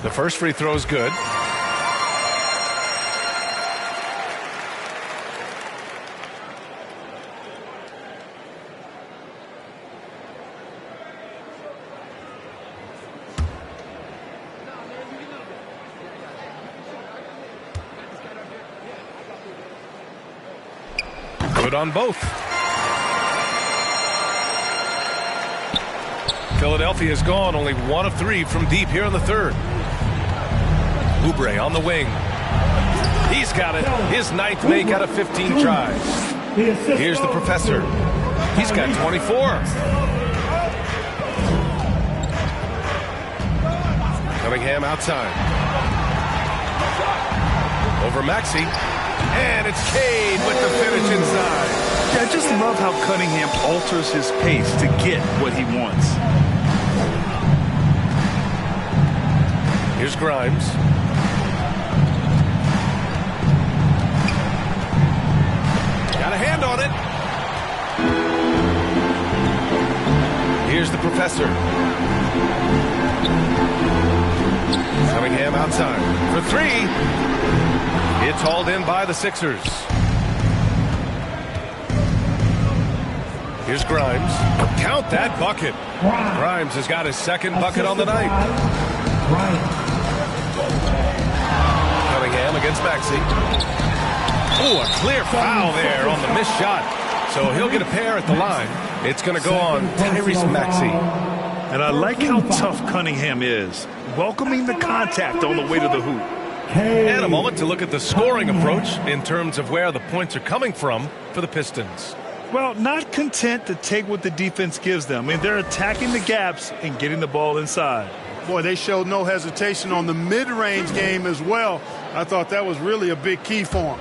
Speaker 2: The first free throw is good. Good on both. Philadelphia has gone only 1 of 3 from deep here in the third. Oubre on the wing. He's got it. His 9th make out of 15 tries. Here's the professor. He's got 24. Cunningham outside. Over Maxey. And it's Cade with the finish inside.
Speaker 6: Yeah, I just love how Cunningham alters his pace to get what he wants.
Speaker 2: Here's Grimes. Got a hand on it. Here's the professor. Cunningham outside for 3. It's hauled in by the Sixers. Here's Grimes. Count that bucket. Grimes has got his 2nd bucket on the night. Cunningham against Maxey. Oh, a clear foul there on the missed shot. So he'll get a pair at the line. It's going to go on Tyrese Maxey.
Speaker 6: And I like how tough Cunningham is, welcoming the contact on the way to the hoop.
Speaker 2: And a moment to look at the scoring approach in terms of where the points are coming from for the Pistons.
Speaker 6: Well, not content to take what the defense gives them. I mean, they're attacking the gaps and getting the ball inside.
Speaker 4: Boy, they showed no hesitation on the mid-range game as well. I thought that was really a big key for them.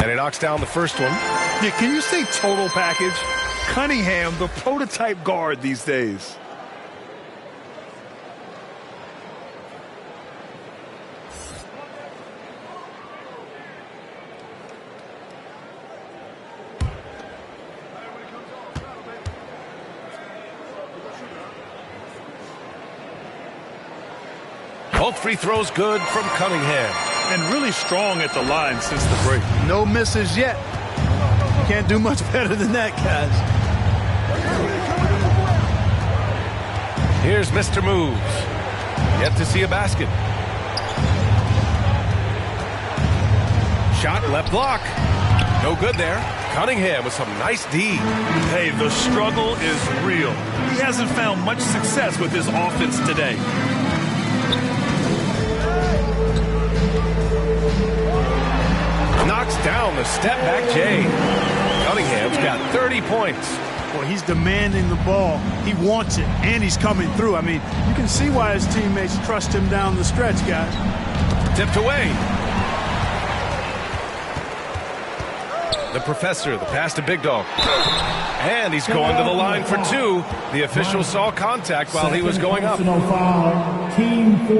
Speaker 2: And he knocks down the first one.
Speaker 6: Yeah, can you say total package? Cunningham, the prototype guard these days.
Speaker 2: Both free throws good from Cunningham.
Speaker 6: And really strong at the line since the break.
Speaker 3: No misses yet. Can't do much better than that, guys.
Speaker 2: Here's Mr. Moves. Yet to see a basket. Shot left block. No good there. Cunningham with some nice D.
Speaker 6: Hey, the struggle is real. He hasn't found much success with his offense today.
Speaker 2: a step-back J. Cunningham's got 30 points.
Speaker 4: Well, he's demanding the ball. He wants it, and he's coming through. I mean, you can see why his teammates trust him down the stretch, guys.
Speaker 2: Tipped away. The professor, the pass to Big Dog. And he's going to the line for two. The official saw contact while he was going up.
Speaker 1: Team 4.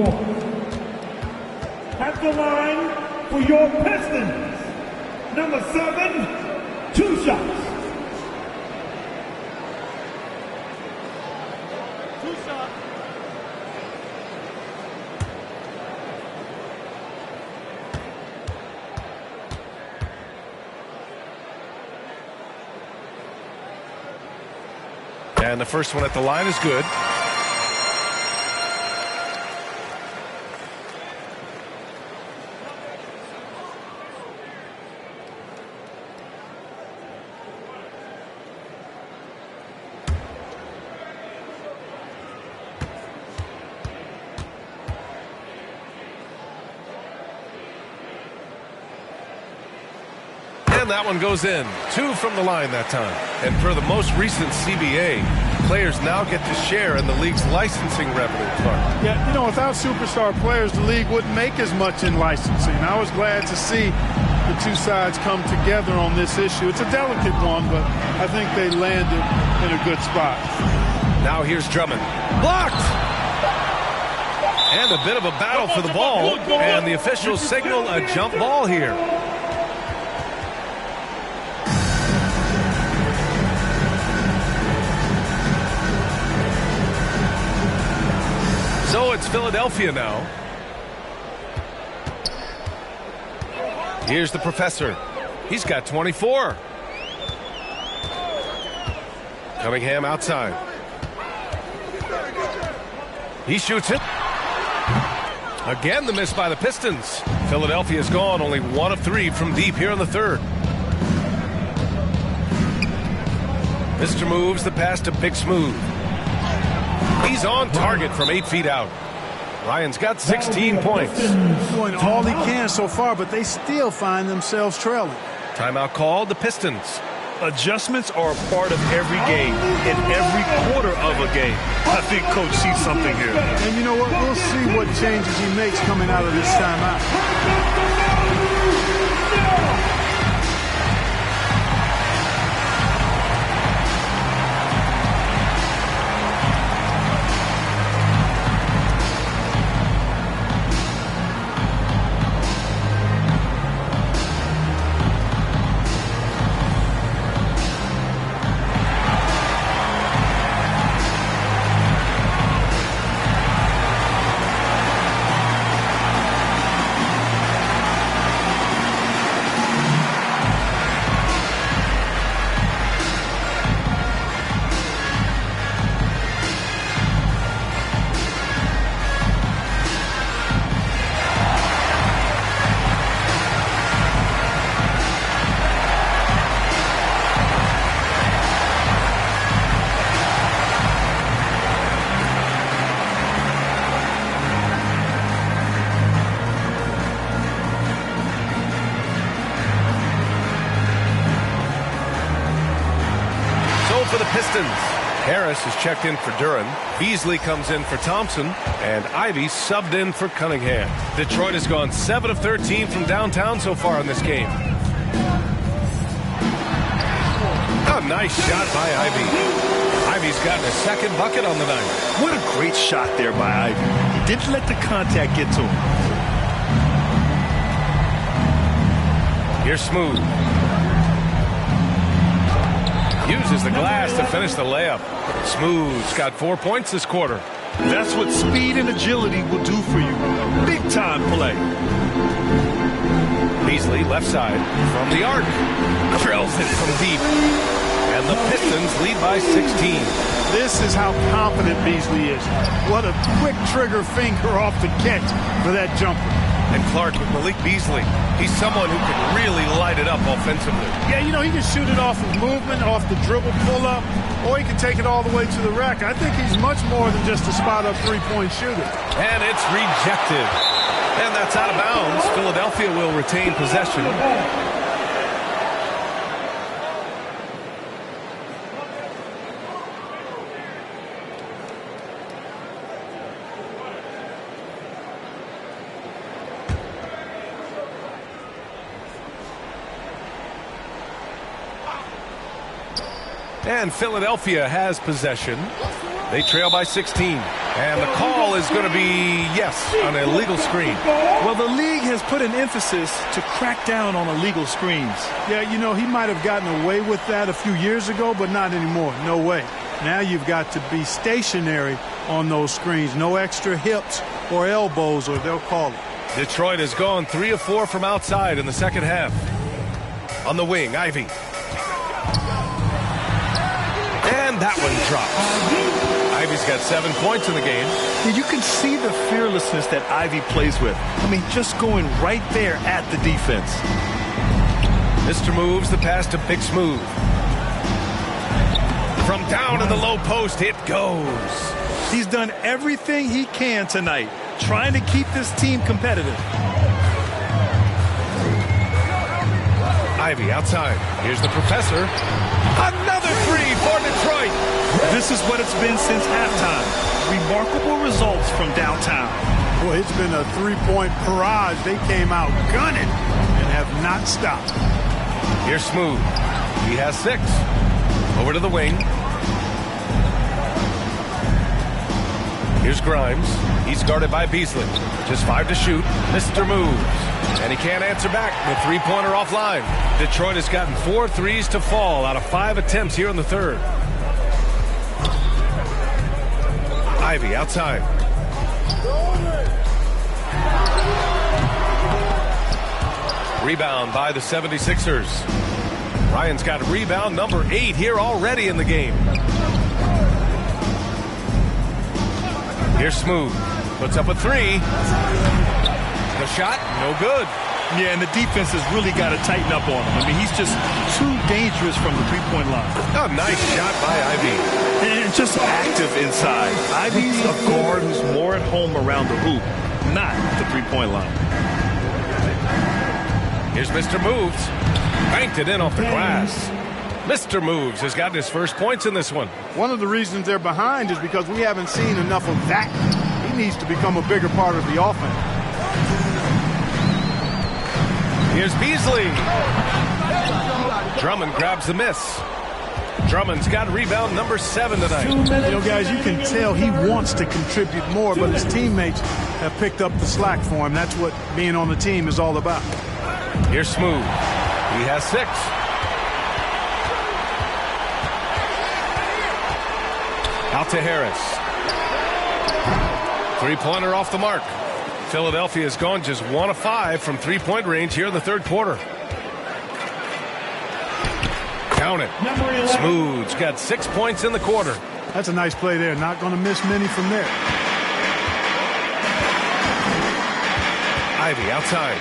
Speaker 1: At the line for your Pistons. Number 7, 2 shots.
Speaker 2: And the first one at the line is good. And that one goes in. 2 from the line that time. And for the most recent CBA, players now get to share in the league's licensing revenue, Clark.
Speaker 4: Yeah, you know, without superstar players, the league wouldn't make as much in licensing. I was glad to see the two sides come together on this issue. It's a delicate one, but I think they landed in a good spot.
Speaker 2: Now here's Drummond. Blocked! And a bit of a battle for the ball. And the officials signal a jump ball here. So it's Philadelphia now. Here's the professor. He's got 24. Cunningham outside. He shoots it. Again, the miss by the Pistons. Philadelphia's gone only 1 of 3 from deep here in the third. Mr. Moves the pass to Big Smooth. He's on target from 8 feet out. Ryan's got 16 points.
Speaker 4: Doing all he can so far, but they still find themselves trailing.
Speaker 2: Timeout called, the Pistons.
Speaker 6: Adjustments are a part of every game, in every quarter of a game. I think Coach sees something here.
Speaker 4: And you know what? We'll see what changes he makes coming out of this timeout.
Speaker 2: For the Pistons. Harris is checked in for Duren. Beasley comes in for Thompson. And Ivy subbed in for Cunningham. Detroit has gone 7 of 13 from downtown so far in this game. A nice shot by Ivy. Ivy's gotten a second bucket on the night.
Speaker 6: What a great shot there by Ivy. He didn't let the contact get to him.
Speaker 2: Here's Smooth. Uses the glass to finish the layup. Smooth's got 4 points this quarter.
Speaker 6: That's what speed and agility will do for you. Big time play.
Speaker 2: Beasley left side from the arc. Drills it from deep. And the Pistons lead by 16.
Speaker 4: This is how confident Beasley is. What a quick trigger finger off the catch for that jumper.
Speaker 2: And Clark with Malik Beasley. He's someone who can really light it up offensively.
Speaker 4: Yeah, you know, he can shoot it off of movement, off the dribble pull-up, or he can take it all the way to the rack. I think he's much more than just a spot-up three-point shooter.
Speaker 2: And it's rejected. And that's out of bounds. Philadelphia will retain possession. And Philadelphia has possession. They trail by 16. And the call is going to be, yes, an illegal screen.
Speaker 6: Well, the league has put an emphasis to crack down on illegal screens.
Speaker 4: Yeah, you know, he might have gotten away with that a few years ago, but not anymore. No way. Now you've got to be stationary on those screens. No extra hips or elbows, or they'll call it.
Speaker 2: Detroit has gone 3 of 4 from outside in the second half. On the wing, Ivey. And that one drops. Ivey's got 7 points in the game.
Speaker 6: You can see the fearlessness that Ivey plays with. I mean, just going right there at the defense.
Speaker 2: Mr. Moves the pass to Big Smooth. From down in the low post, it goes.
Speaker 6: He's done everything he can tonight, trying to keep this team competitive.
Speaker 2: Ivey outside. Here's the professor. Another three for Detroit.
Speaker 6: This is what it's been since halftime. Remarkable results from downtown.
Speaker 4: Boy, it's been a three-point barrage. They came out gunning and have not stopped.
Speaker 2: Here's Smooth. He has 6. Over to the wing. Here's Grimes. He's guarded by Beasley. Just 5 to shoot. Mr. Moves. And he can't answer back. The three-pointer offline. Detroit has gotten 4 threes to fall out of 5 attempts here in the third. Ivey outside. Rebound by the 76ers. Ryan's got rebound number 8 here already in the game. Here's Smooth. Puts up a 3. The shot, no good.
Speaker 6: Yeah, and the defense has really got to tighten up on him. I mean, he's just too dangerous from the three-point line.
Speaker 2: A nice shot by Ivey.
Speaker 6: And just active inside. Ivey's a guard who's more at home around the hoop, not the three-point line.
Speaker 2: Here's Mr. Moves. Banked it in off the glass. Mr. Moves has gotten his first points in this one.
Speaker 4: One of the reasons they're behind is because we haven't seen enough of that. He needs to become a bigger part of the offense.
Speaker 2: Here's Beasley. Drummond grabs the miss. Drummond's got rebound number 7 tonight.
Speaker 4: You know, guys, you can tell he wants to contribute more, but his teammates have picked up the slack for him. That's what being on the team is all about.
Speaker 2: Here's Smooth. He has 6. Out to Harris. Three-pointer off the mark. Philadelphia has gone just 1 of 5 from three-point range here in the third quarter. Count it. Smooth's got 6 points in the quarter.
Speaker 4: That's a nice play there. Not going to miss many from there.
Speaker 2: Ivey outside.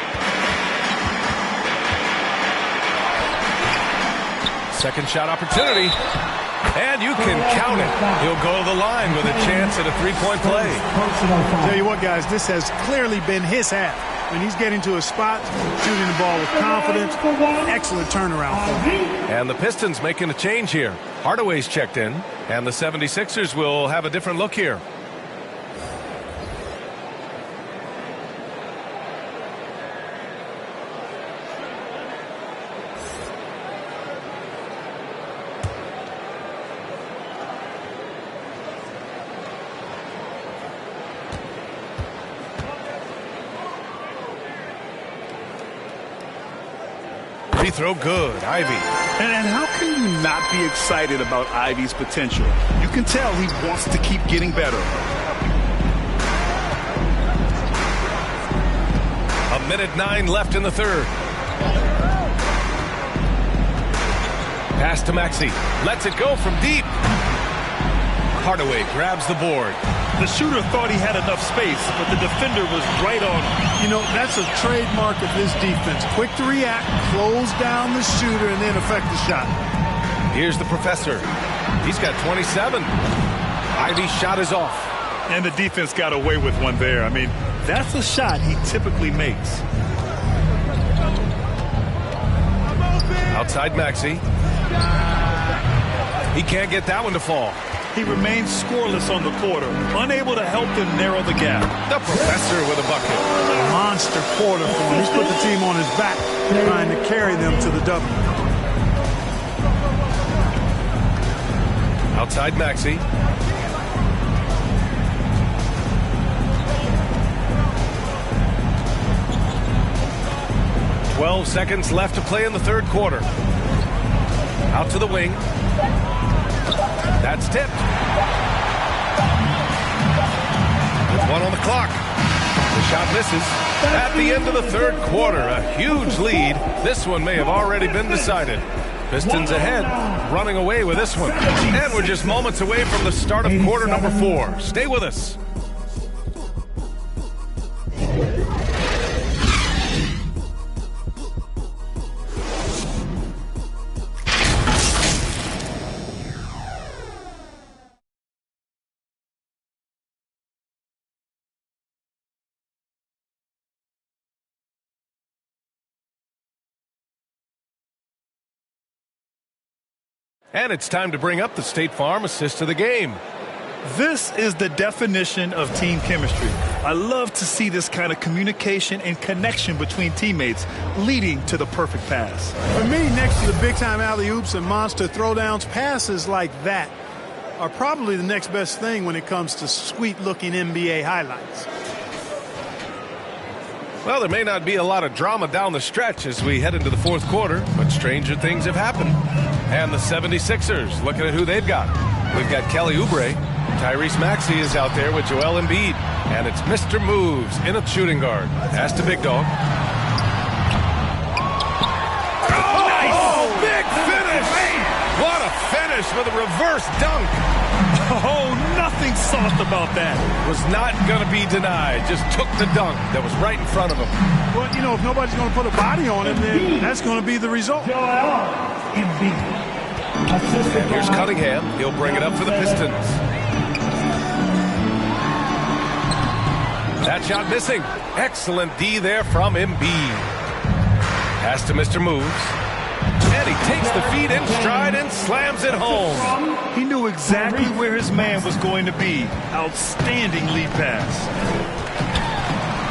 Speaker 2: Second shot opportunity. And you can count it. He'll go to the line with a chance at a three-point play.
Speaker 4: Tell you what, guys, this has clearly been his half. When he's getting to a spot, shooting the ball with confidence, excellent turnaround for him.
Speaker 2: And the Pistons making a change here. Hardaway's checked in, and the 76ers will have a different look here. Free throw good. Ivey.
Speaker 6: And how can you not be excited about Ivey's potential? You can tell he wants to keep getting better.
Speaker 2: A minute 9 left in the third. Pass to Maxey. Lets it go from deep. Hardaway grabs the board.
Speaker 6: The shooter thought he had enough space, but the defender was right on him.
Speaker 4: You know, that's a trademark of his defense. Quick to react, close down the shooter, and then affect the shot.
Speaker 2: Here's the professor. He's got 27. Ivey's shot is off.
Speaker 6: And the defense got away with one there. I mean, that's a shot he typically makes.
Speaker 2: Outside Maxey. He can't get that one to fall.
Speaker 6: He remains scoreless on the quarter, unable to help them narrow the gap.
Speaker 2: The professor with a bucket.
Speaker 4: Monster quarter for him. He's put the team on his back, trying to carry them to the W.
Speaker 2: Outside Maxey. 12 seconds left to play in the third quarter. Out to the wing. That's tipped. With 1 on the clock. The shot misses. At the end of the third quarter, a huge lead. This one may have already been decided. Pistons ahead, running away with this one. And we're just moments away from the start of quarter number 4. Stay with us. And it's time to bring up the State Farm assist of the game.
Speaker 6: This is the definition of team chemistry. I love to see this kind of communication and connection between teammates leading to the perfect pass.
Speaker 4: For me, next to the big-time alley-oops and monster throwdowns, passes like that are probably the next best thing when it comes to sweet-looking NBA highlights.
Speaker 2: Well, there may not be a lot of drama down the stretch as we head into the fourth quarter, but stranger things have happened. And the 76ers, looking at who they've got. We've got Kelly Oubre. Tyrese Maxey is out there with Joel Embiid. And it's Mr. Moves in a shooting guard. Pass to Big Dog. Oh, nice! Big finish! What a finish with a reverse dunk.
Speaker 6: Oh, nothing soft about that.
Speaker 2: Was not going to be denied. Just took the dunk that was right in front of him.
Speaker 4: Well, you know, if nobody's going to put a body on it, then that's going to be the result.
Speaker 1: Joel Embiid.
Speaker 2: And here's Cunningham. He'll bring it up for the Pistons. That shot missing. Excellent D there from Embiid. Pass to Mr. Moves. And he takes the feed in stride and slams it home.
Speaker 6: He knew exactly where his man was going to be. Outstanding lead pass.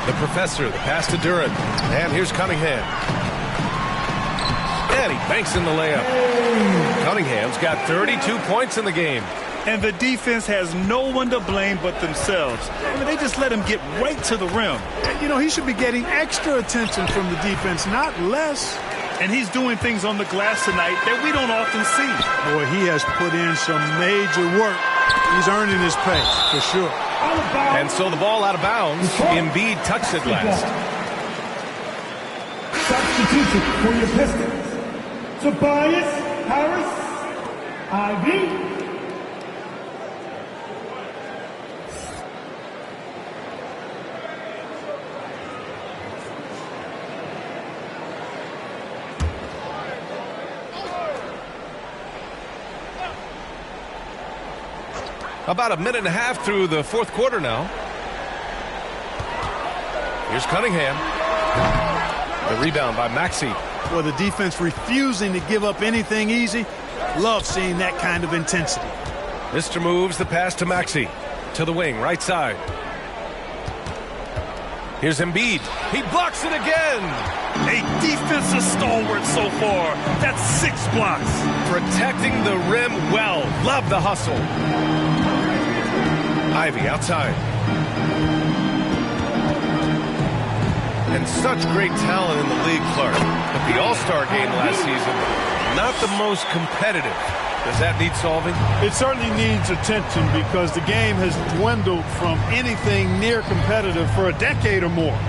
Speaker 2: The professor, the pass to Duran. And here's Cunningham. And he banks in the layup. Cunningham's got 32 points in the game.
Speaker 6: And the defense has no one to blame but themselves. I mean, they just let him get right to the rim.
Speaker 4: You know, he should be getting extra attention from the defense, not less.
Speaker 6: And he's doing things on the glass tonight that we don't often see.
Speaker 4: Boy, he has put in some major work. He's earning his pay, for sure.
Speaker 2: And so the ball out of bounds. Embiid touched it last.
Speaker 1: Substitution for your Pistons. Tobias Harris, Ivy.
Speaker 2: About a minute and a half through the fourth quarter now. Here's Cunningham. The rebound by Maxey.
Speaker 4: Well, the defense refusing to give up anything easy. Love seeing that kind of intensity.
Speaker 2: Mr. Moves the pass to Maxey. To the wing, right side. Here's Embiid. He blocks it again.
Speaker 6: A defensive stalwart so far. That's 6 blocks.
Speaker 2: Protecting the rim well. Love the hustle. Ivy outside. And such great talent in the league, Clark. But the All-Star game last season, not the most competitive. Does that need solving?
Speaker 4: It certainly needs attention because the game has dwindled from anything near competitive for a decade or more.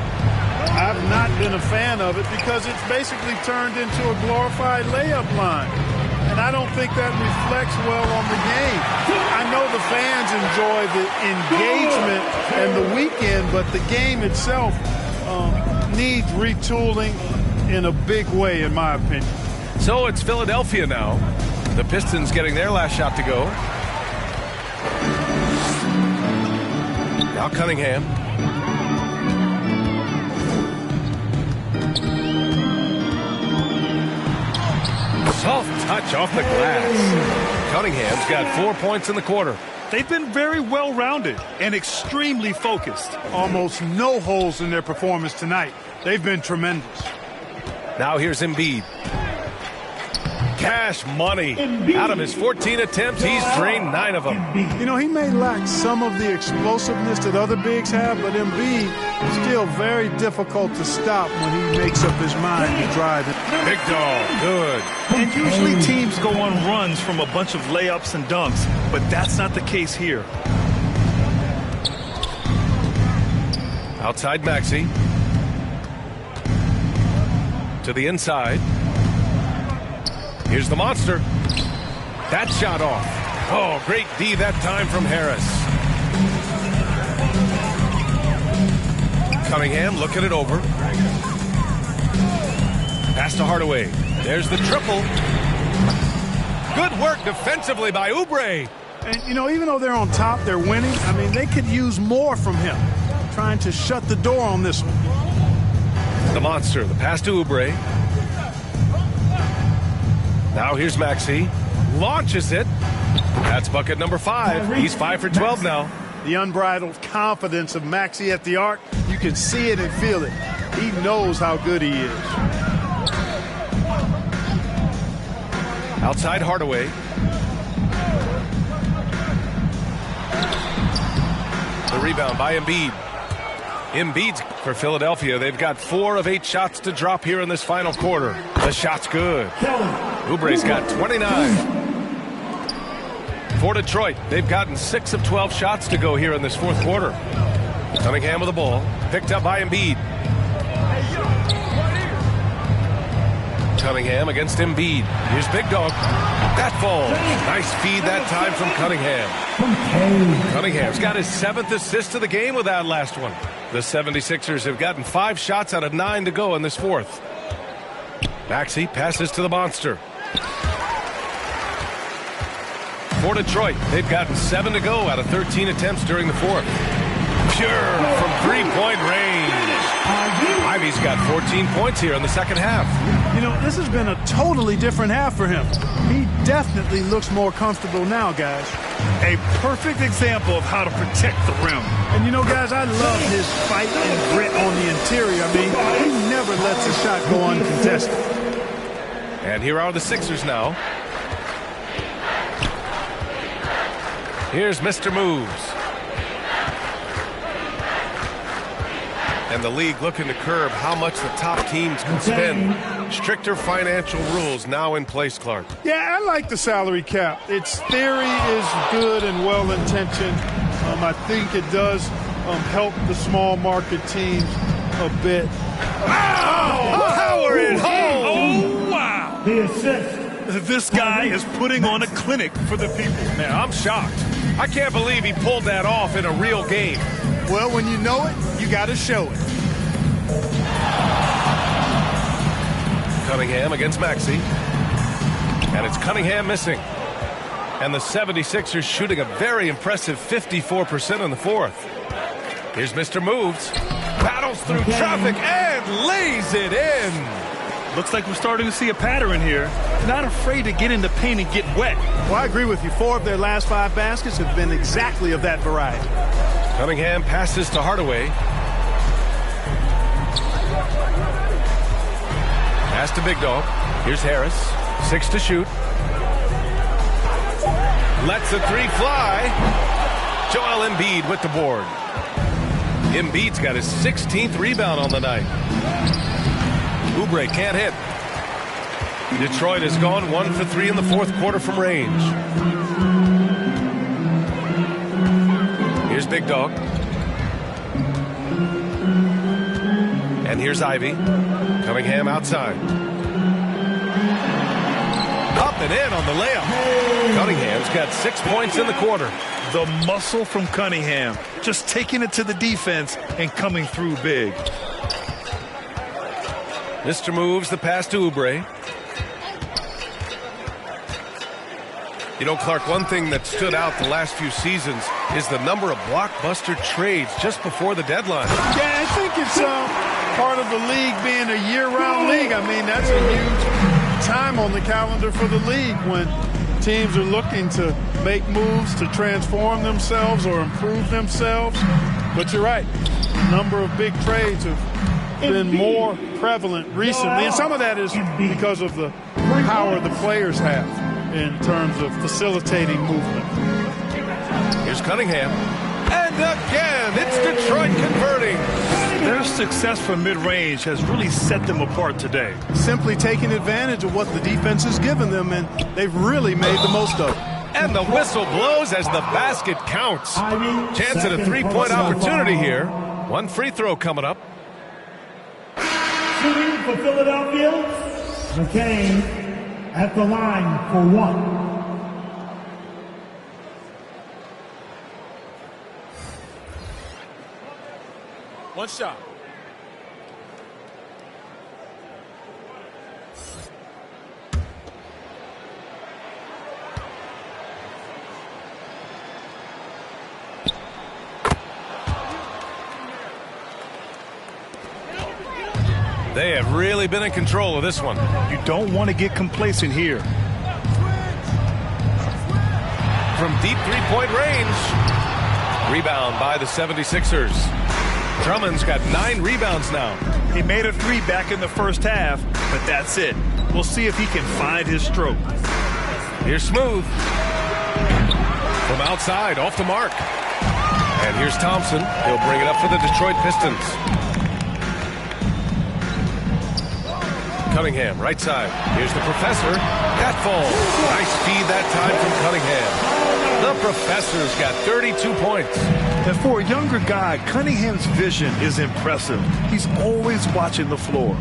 Speaker 4: I've not been a fan of it because it's basically turned into a glorified layup line. And I don't think that reflects well on the game. I know the fans enjoy the engagement and the weekend, but the game itself needs retooling in a big way, in my opinion.
Speaker 2: So it's Philadelphia now. The Pistons getting their last shot to go. Now Cunningham. Soft touch off the glass. Cunningham's got 4 points in the quarter.
Speaker 6: They've been very well-rounded and extremely focused.
Speaker 4: Almost no holes in their performance tonight. They've been tremendous.
Speaker 2: Now here's Embiid. Cash money. Out of his 14 attempts, he's drained 9 of them.
Speaker 4: You know, he may lack some of the explosiveness that other bigs have, but Embiid is still very difficult to stop when he makes up his mind to drive it.
Speaker 2: Big dog, good.
Speaker 6: And usually teams go on runs from a bunch of layups and dunks, but that's not the case here.
Speaker 2: Outside Maxey. To the inside. Here's the monster. That shot off. Oh, great D that time from Harris. Cunningham looking it over. Pass to Hardaway. There's the triple. Good work defensively by Oubre.
Speaker 4: And, you know, even though they're on top, they're winning. I mean, they could use more from him. Trying to shut the door on this one.
Speaker 2: The monster. The pass to Oubre. Now here's Maxey. Launches it. That's bucket number 5. He's 5 for 12 now.
Speaker 4: The unbridled confidence of Maxey at the arc. You can see it and feel it. He knows how good he is.
Speaker 2: Outside Hardaway. The rebound by Embiid. Embiid's for Philadelphia. They've got 4 of 8 shots to drop here in this final quarter. The shot's good. Oubre's got 29. For Detroit, they've gotten 6 of 12 shots to go here in this fourth quarter. Cunningham with the ball. Picked up by Embiid. Cunningham against Embiid. Here's Big Dog. That falls. Nice feed that time from Cunningham. Cunningham's got his 7th assist of the game with that last one. The 76ers have gotten 5 shots out of 9 to go in this fourth. Maxey passes to the monster. For Detroit, they've gotten 7 to go out of 13 attempts during the fourth. Pure from 3-point range. Ivy's got 14 points here in the second half.
Speaker 4: You know, this has been a totally different half for him. He definitely looks more comfortable now, guys.
Speaker 6: A perfect example of how to protect the rim.
Speaker 4: And you know, guys, I love his fight and grit on the interior. I mean, he never lets a shot go uncontested.
Speaker 2: And here are the Sixers now. Here's Mr. Moves. And the league looking to curb how much the top teams can spend. Stricter financial rules now in place, Clark.
Speaker 4: Yeah, I like the salary cap. Its theory is good and well-intentioned. I think it does help the small market teams a bit.
Speaker 6: Wow! Power at home! Oh, wow!
Speaker 1: The assist.
Speaker 6: This guy is putting on a clinic for the people.
Speaker 2: Man, I'm shocked. I can't believe he pulled that off in a real game.
Speaker 4: Well, when you know it, you got to show it.
Speaker 2: Cunningham against Maxey. And it's Cunningham missing. And the 76ers shooting a very impressive 54% in the fourth. Here's Mr. Moves. Battles through traffic and lays it in.
Speaker 6: Looks like we're starting to see a pattern here. Not afraid to get in the paint and get wet.
Speaker 4: Well, I agree with you. 4 of their last 5 baskets have been exactly of that variety.
Speaker 2: Cunningham passes to Hardaway. Pass to Big Dog. Here's Harris. 6 to shoot. Lets the 3 fly. Joel Embiid with the board. Embiid's got his 16th rebound on the night. Oubre can't hit. Detroit has gone 1 for 3 in the fourth quarter from range. Here's Big Dog. And here's Ivy. Cunningham outside. Up and in on the layup. Cunningham's got 6 points in the quarter.
Speaker 6: The muscle from Cunningham. Just taking it to the defense and coming through big.
Speaker 2: Mr. Moves the pass to Oubre. You know, Clark, one thing that stood out the last few seasons is the number of blockbuster trades just before the deadline.
Speaker 4: Yeah, I think it's part of the league being a year-round league. I mean, that's a huge time on the calendar for the league when teams are looking to make moves to transform themselves or improve themselves. But you're right. A number of big trades have been more prevalent recently. And some of that is because of the power the players have in terms of facilitating movement.
Speaker 2: Here's Cunningham. And again, it's Detroit converting.
Speaker 6: Their success from mid-range has really set them apart today.
Speaker 4: Simply taking advantage of what the defense has given them, and they've really made the most of it.
Speaker 2: And the whistle blows as the basket counts. Chance at a three-point opportunity here. One free throw coming up.
Speaker 1: Shooting for Philadelphia, McCain at the line for one.
Speaker 5: One shot.
Speaker 2: They have really been in control of this one.
Speaker 6: You don't want to get complacent here.
Speaker 2: From deep three-point range. Rebound by the 76ers. Drummond's got 9 rebounds now.
Speaker 6: He made a 3 back in the first half, but that's it. We'll see if he can find his stroke.
Speaker 2: Here's Smooth. From outside, off the mark. And here's Thompson. He'll bring it up for the Detroit Pistons. Cunningham, right side. Here's the Professor. That falls. Nice feed that time from Cunningham. The Professor's got 32 points.
Speaker 6: And for a younger guy, Cunningham's vision is impressive. He's always watching the floor.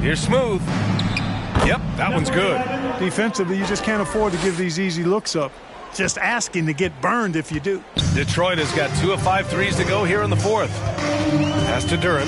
Speaker 2: Here's Smooth. Yep, that one's good.
Speaker 4: Defensively, you just can't afford to give these easy looks up. Just asking to get burned if you do.
Speaker 2: Detroit has got 2 of 5 threes to go here in the fourth. Pass to Duren.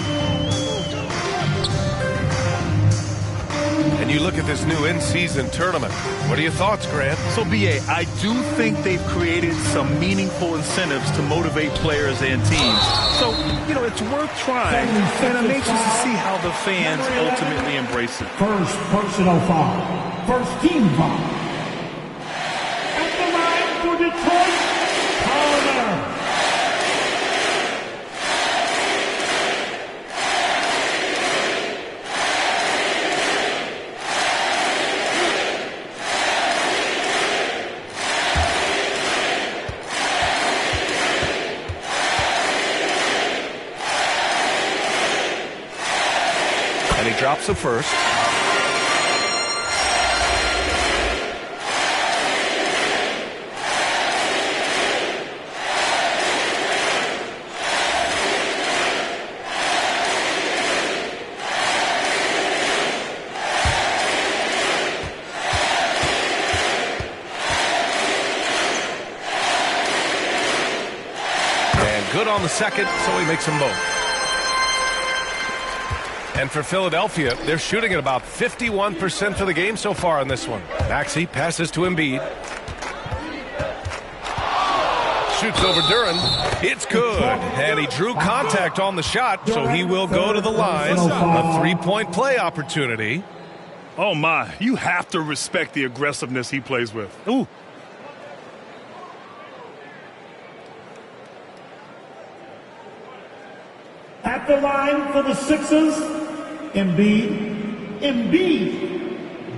Speaker 2: And you look at this new in-season tournament. What are your thoughts, Grant?
Speaker 6: So, B.A., I do think they've created some meaningful incentives to motivate players and teams. So, you know, it's worth trying, and I'm anxious to see how the fans ultimately embrace it.
Speaker 1: First personal foul. First team foul. At the line for Detroit, Palmer.
Speaker 2: And he drops the first. And good on the second, so he makes them both. And for Philadelphia, they're shooting at about 51% for the game so far in this one. Maxey passes to Embiid. Shoots over Duren. It's good. And he drew contact on the shot, so he will go to the line. A three-point play opportunity.
Speaker 6: Oh, my. You have to respect the aggressiveness he plays with. Ooh.
Speaker 1: At the line for the Sixers, Embiid.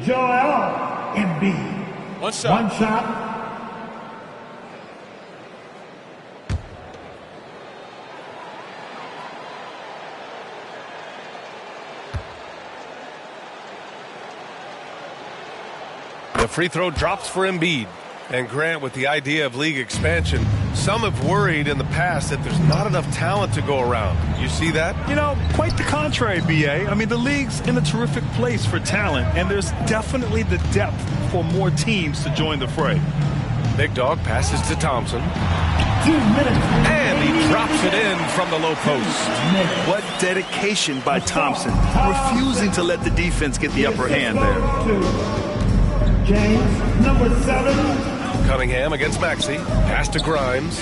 Speaker 1: Joel Embiid.
Speaker 5: One shot.
Speaker 1: One shot.
Speaker 2: The free throw drops for Embiid. And Grant, with the idea of league expansion, some have worried in the past that there's not enough talent to go around. You see that?
Speaker 6: You know, quite the contrary, B.A. I mean, the league's in a terrific place for talent, and there's definitely the depth for more teams to join the fray.
Speaker 2: Big Dog passes to Thompson.
Speaker 1: 2 minutes.
Speaker 2: And he drops it in from the low post.
Speaker 6: What dedication by Thompson, refusing to let the defense get the upper hand there.
Speaker 1: James, number 7.
Speaker 2: Cunningham against Maxey. Pass to Grimes.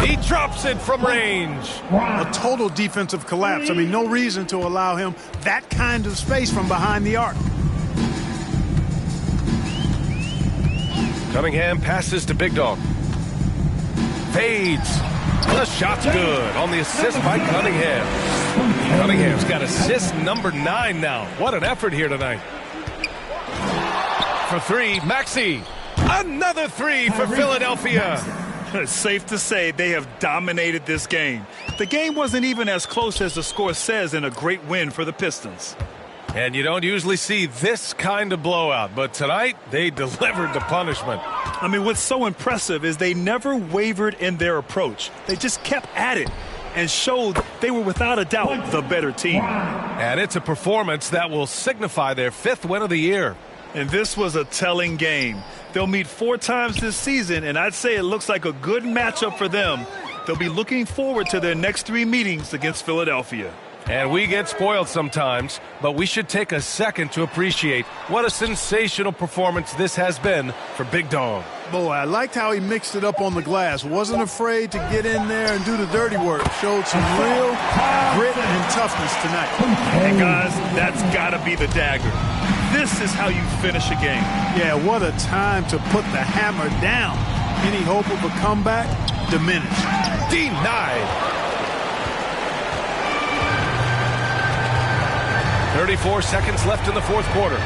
Speaker 2: He drops it from range.
Speaker 4: A total defensive collapse. I mean, no reason to allow him that kind of space from behind the arc.
Speaker 2: Cunningham passes to Big Dog. Fades. The shot's good on the assist by Cunningham. Cunningham's got assist number 9 now. What an effort here tonight. For 3, Maxey. Another 3 for Philadelphia.
Speaker 6: It's safe to say they have dominated this game. The game wasn't even as close as the score says in a great win for the Pistons.
Speaker 2: And you don't usually see this kind of blowout, but tonight they delivered the punishment.
Speaker 6: I mean, what's so impressive is they never wavered in their approach. They just kept at it and showed they were without a doubt the better team.
Speaker 2: And it's a performance that will signify their 5th win of the year.
Speaker 6: And this was a telling game. They'll meet 4 times this season, and I'd say it looks like a good matchup for them. They'll be looking forward to their next 3 meetings against Philadelphia.
Speaker 2: And we get spoiled sometimes, but we should take a second to appreciate what a sensational performance this has been for Big Dog.
Speaker 4: Boy, I liked how he mixed it up on the glass. Wasn't afraid to get in there and do the dirty work. Showed some real grit and toughness tonight.
Speaker 6: And guys, that's got to be the dagger. This is how you finish a game.
Speaker 4: Yeah, what a time to put the hammer down. Any hope of a comeback? Diminished.
Speaker 2: Denied. 34 seconds left in the 4th quarter.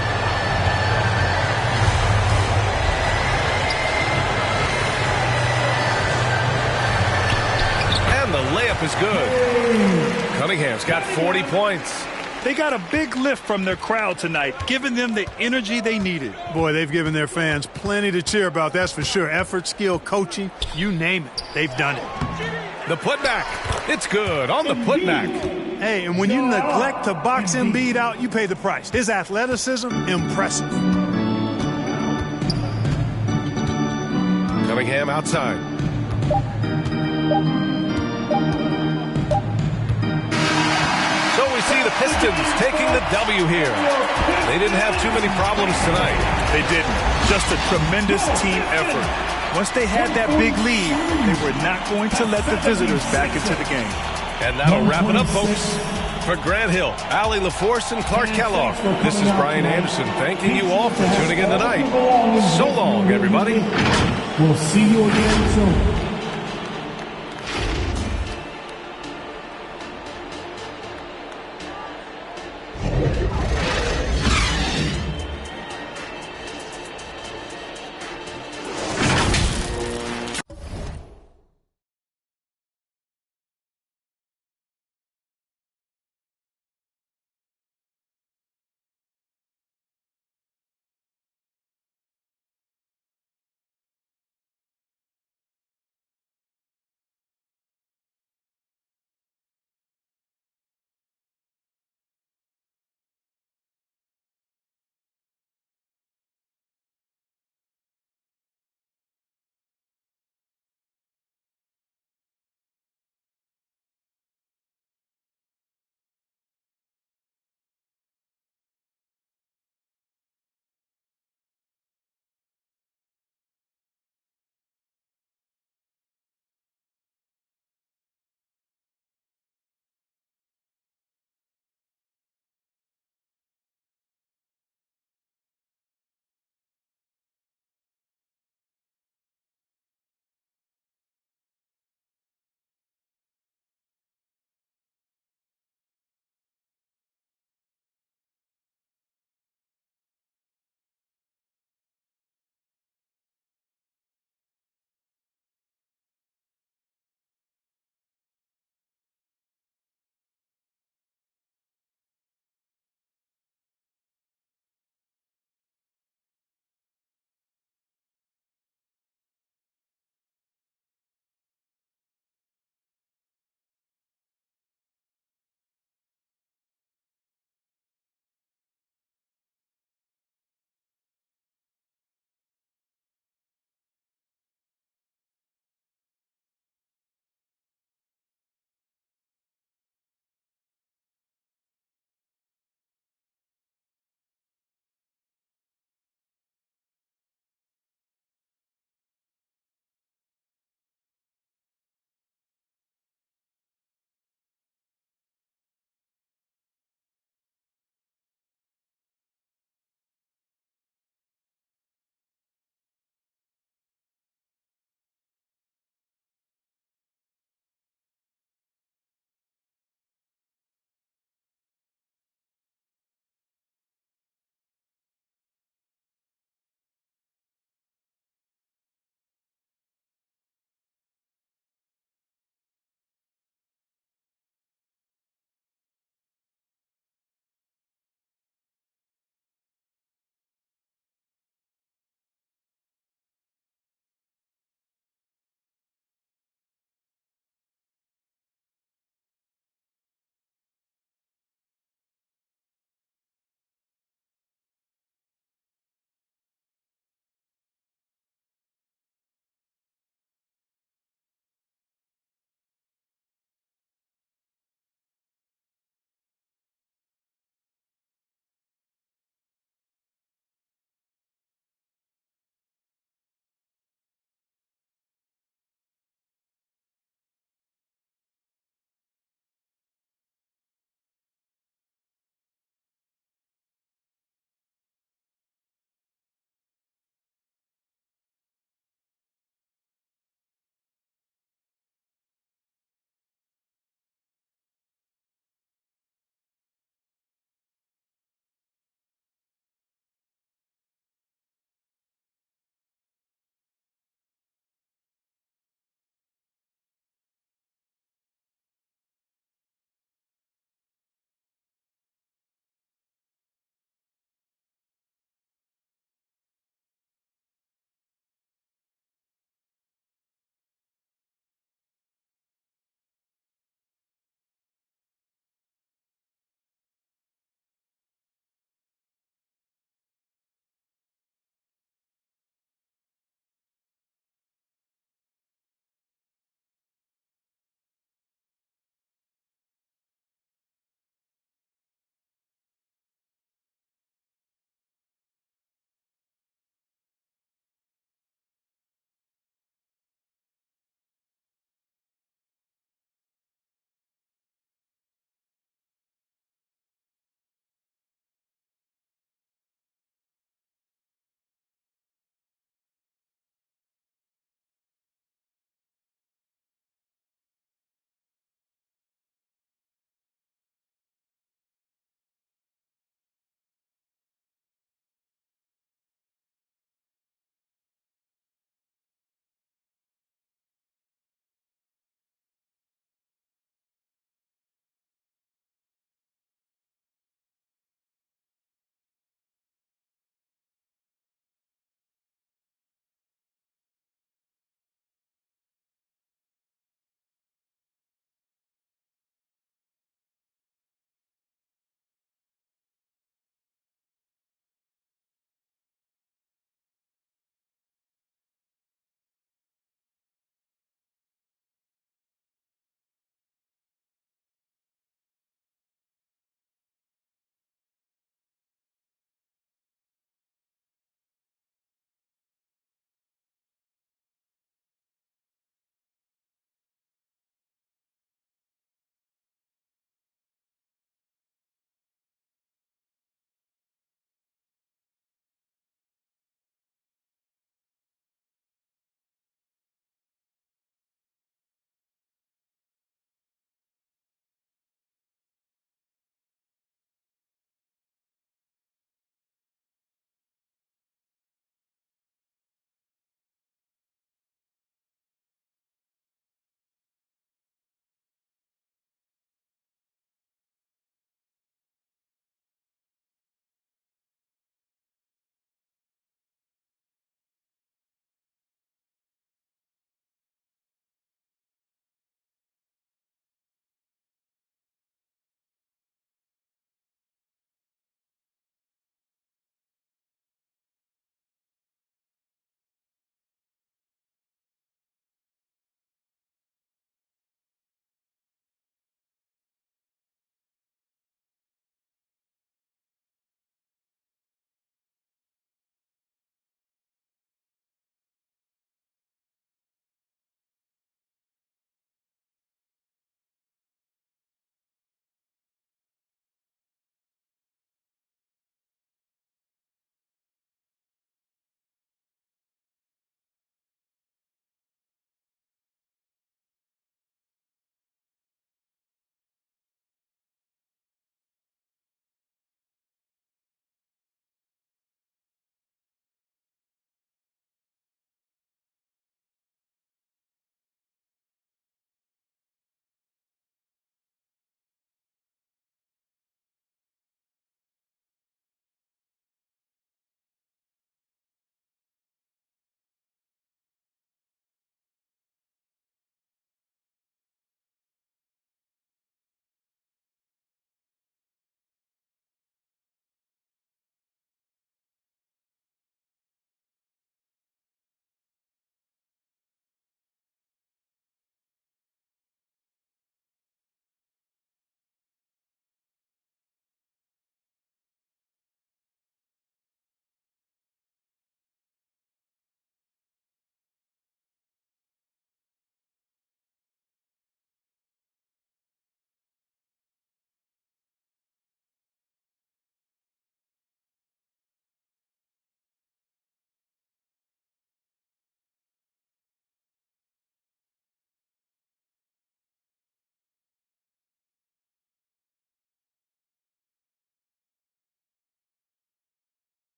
Speaker 2: And the layup is good. Cunningham's got 40 points.
Speaker 6: They got a big lift from their crowd tonight, giving them the energy they needed.
Speaker 4: Boy, they've given their fans plenty to cheer about, that's for sure. Effort, skill, coaching, you name it. They've done it.
Speaker 2: The putback. It's good on the putback.
Speaker 4: Hey, and when you neglect to box Embiid out, you pay the price. His athleticism, impressive.
Speaker 2: Cunningham outside. So we see the Pistons taking the W here. They didn't have too many problems tonight.
Speaker 6: They didn't. Just a tremendous team effort. Once they had that big lead, they were not going to let the visitors back into the game.
Speaker 2: And that'll wrap it up, folks. For Grant Hill, Allie LaForce, and Clark Kellogg, this is Brian Anderson thanking you all for tuning in tonight. So long, everybody.
Speaker 1: We'll see you again soon.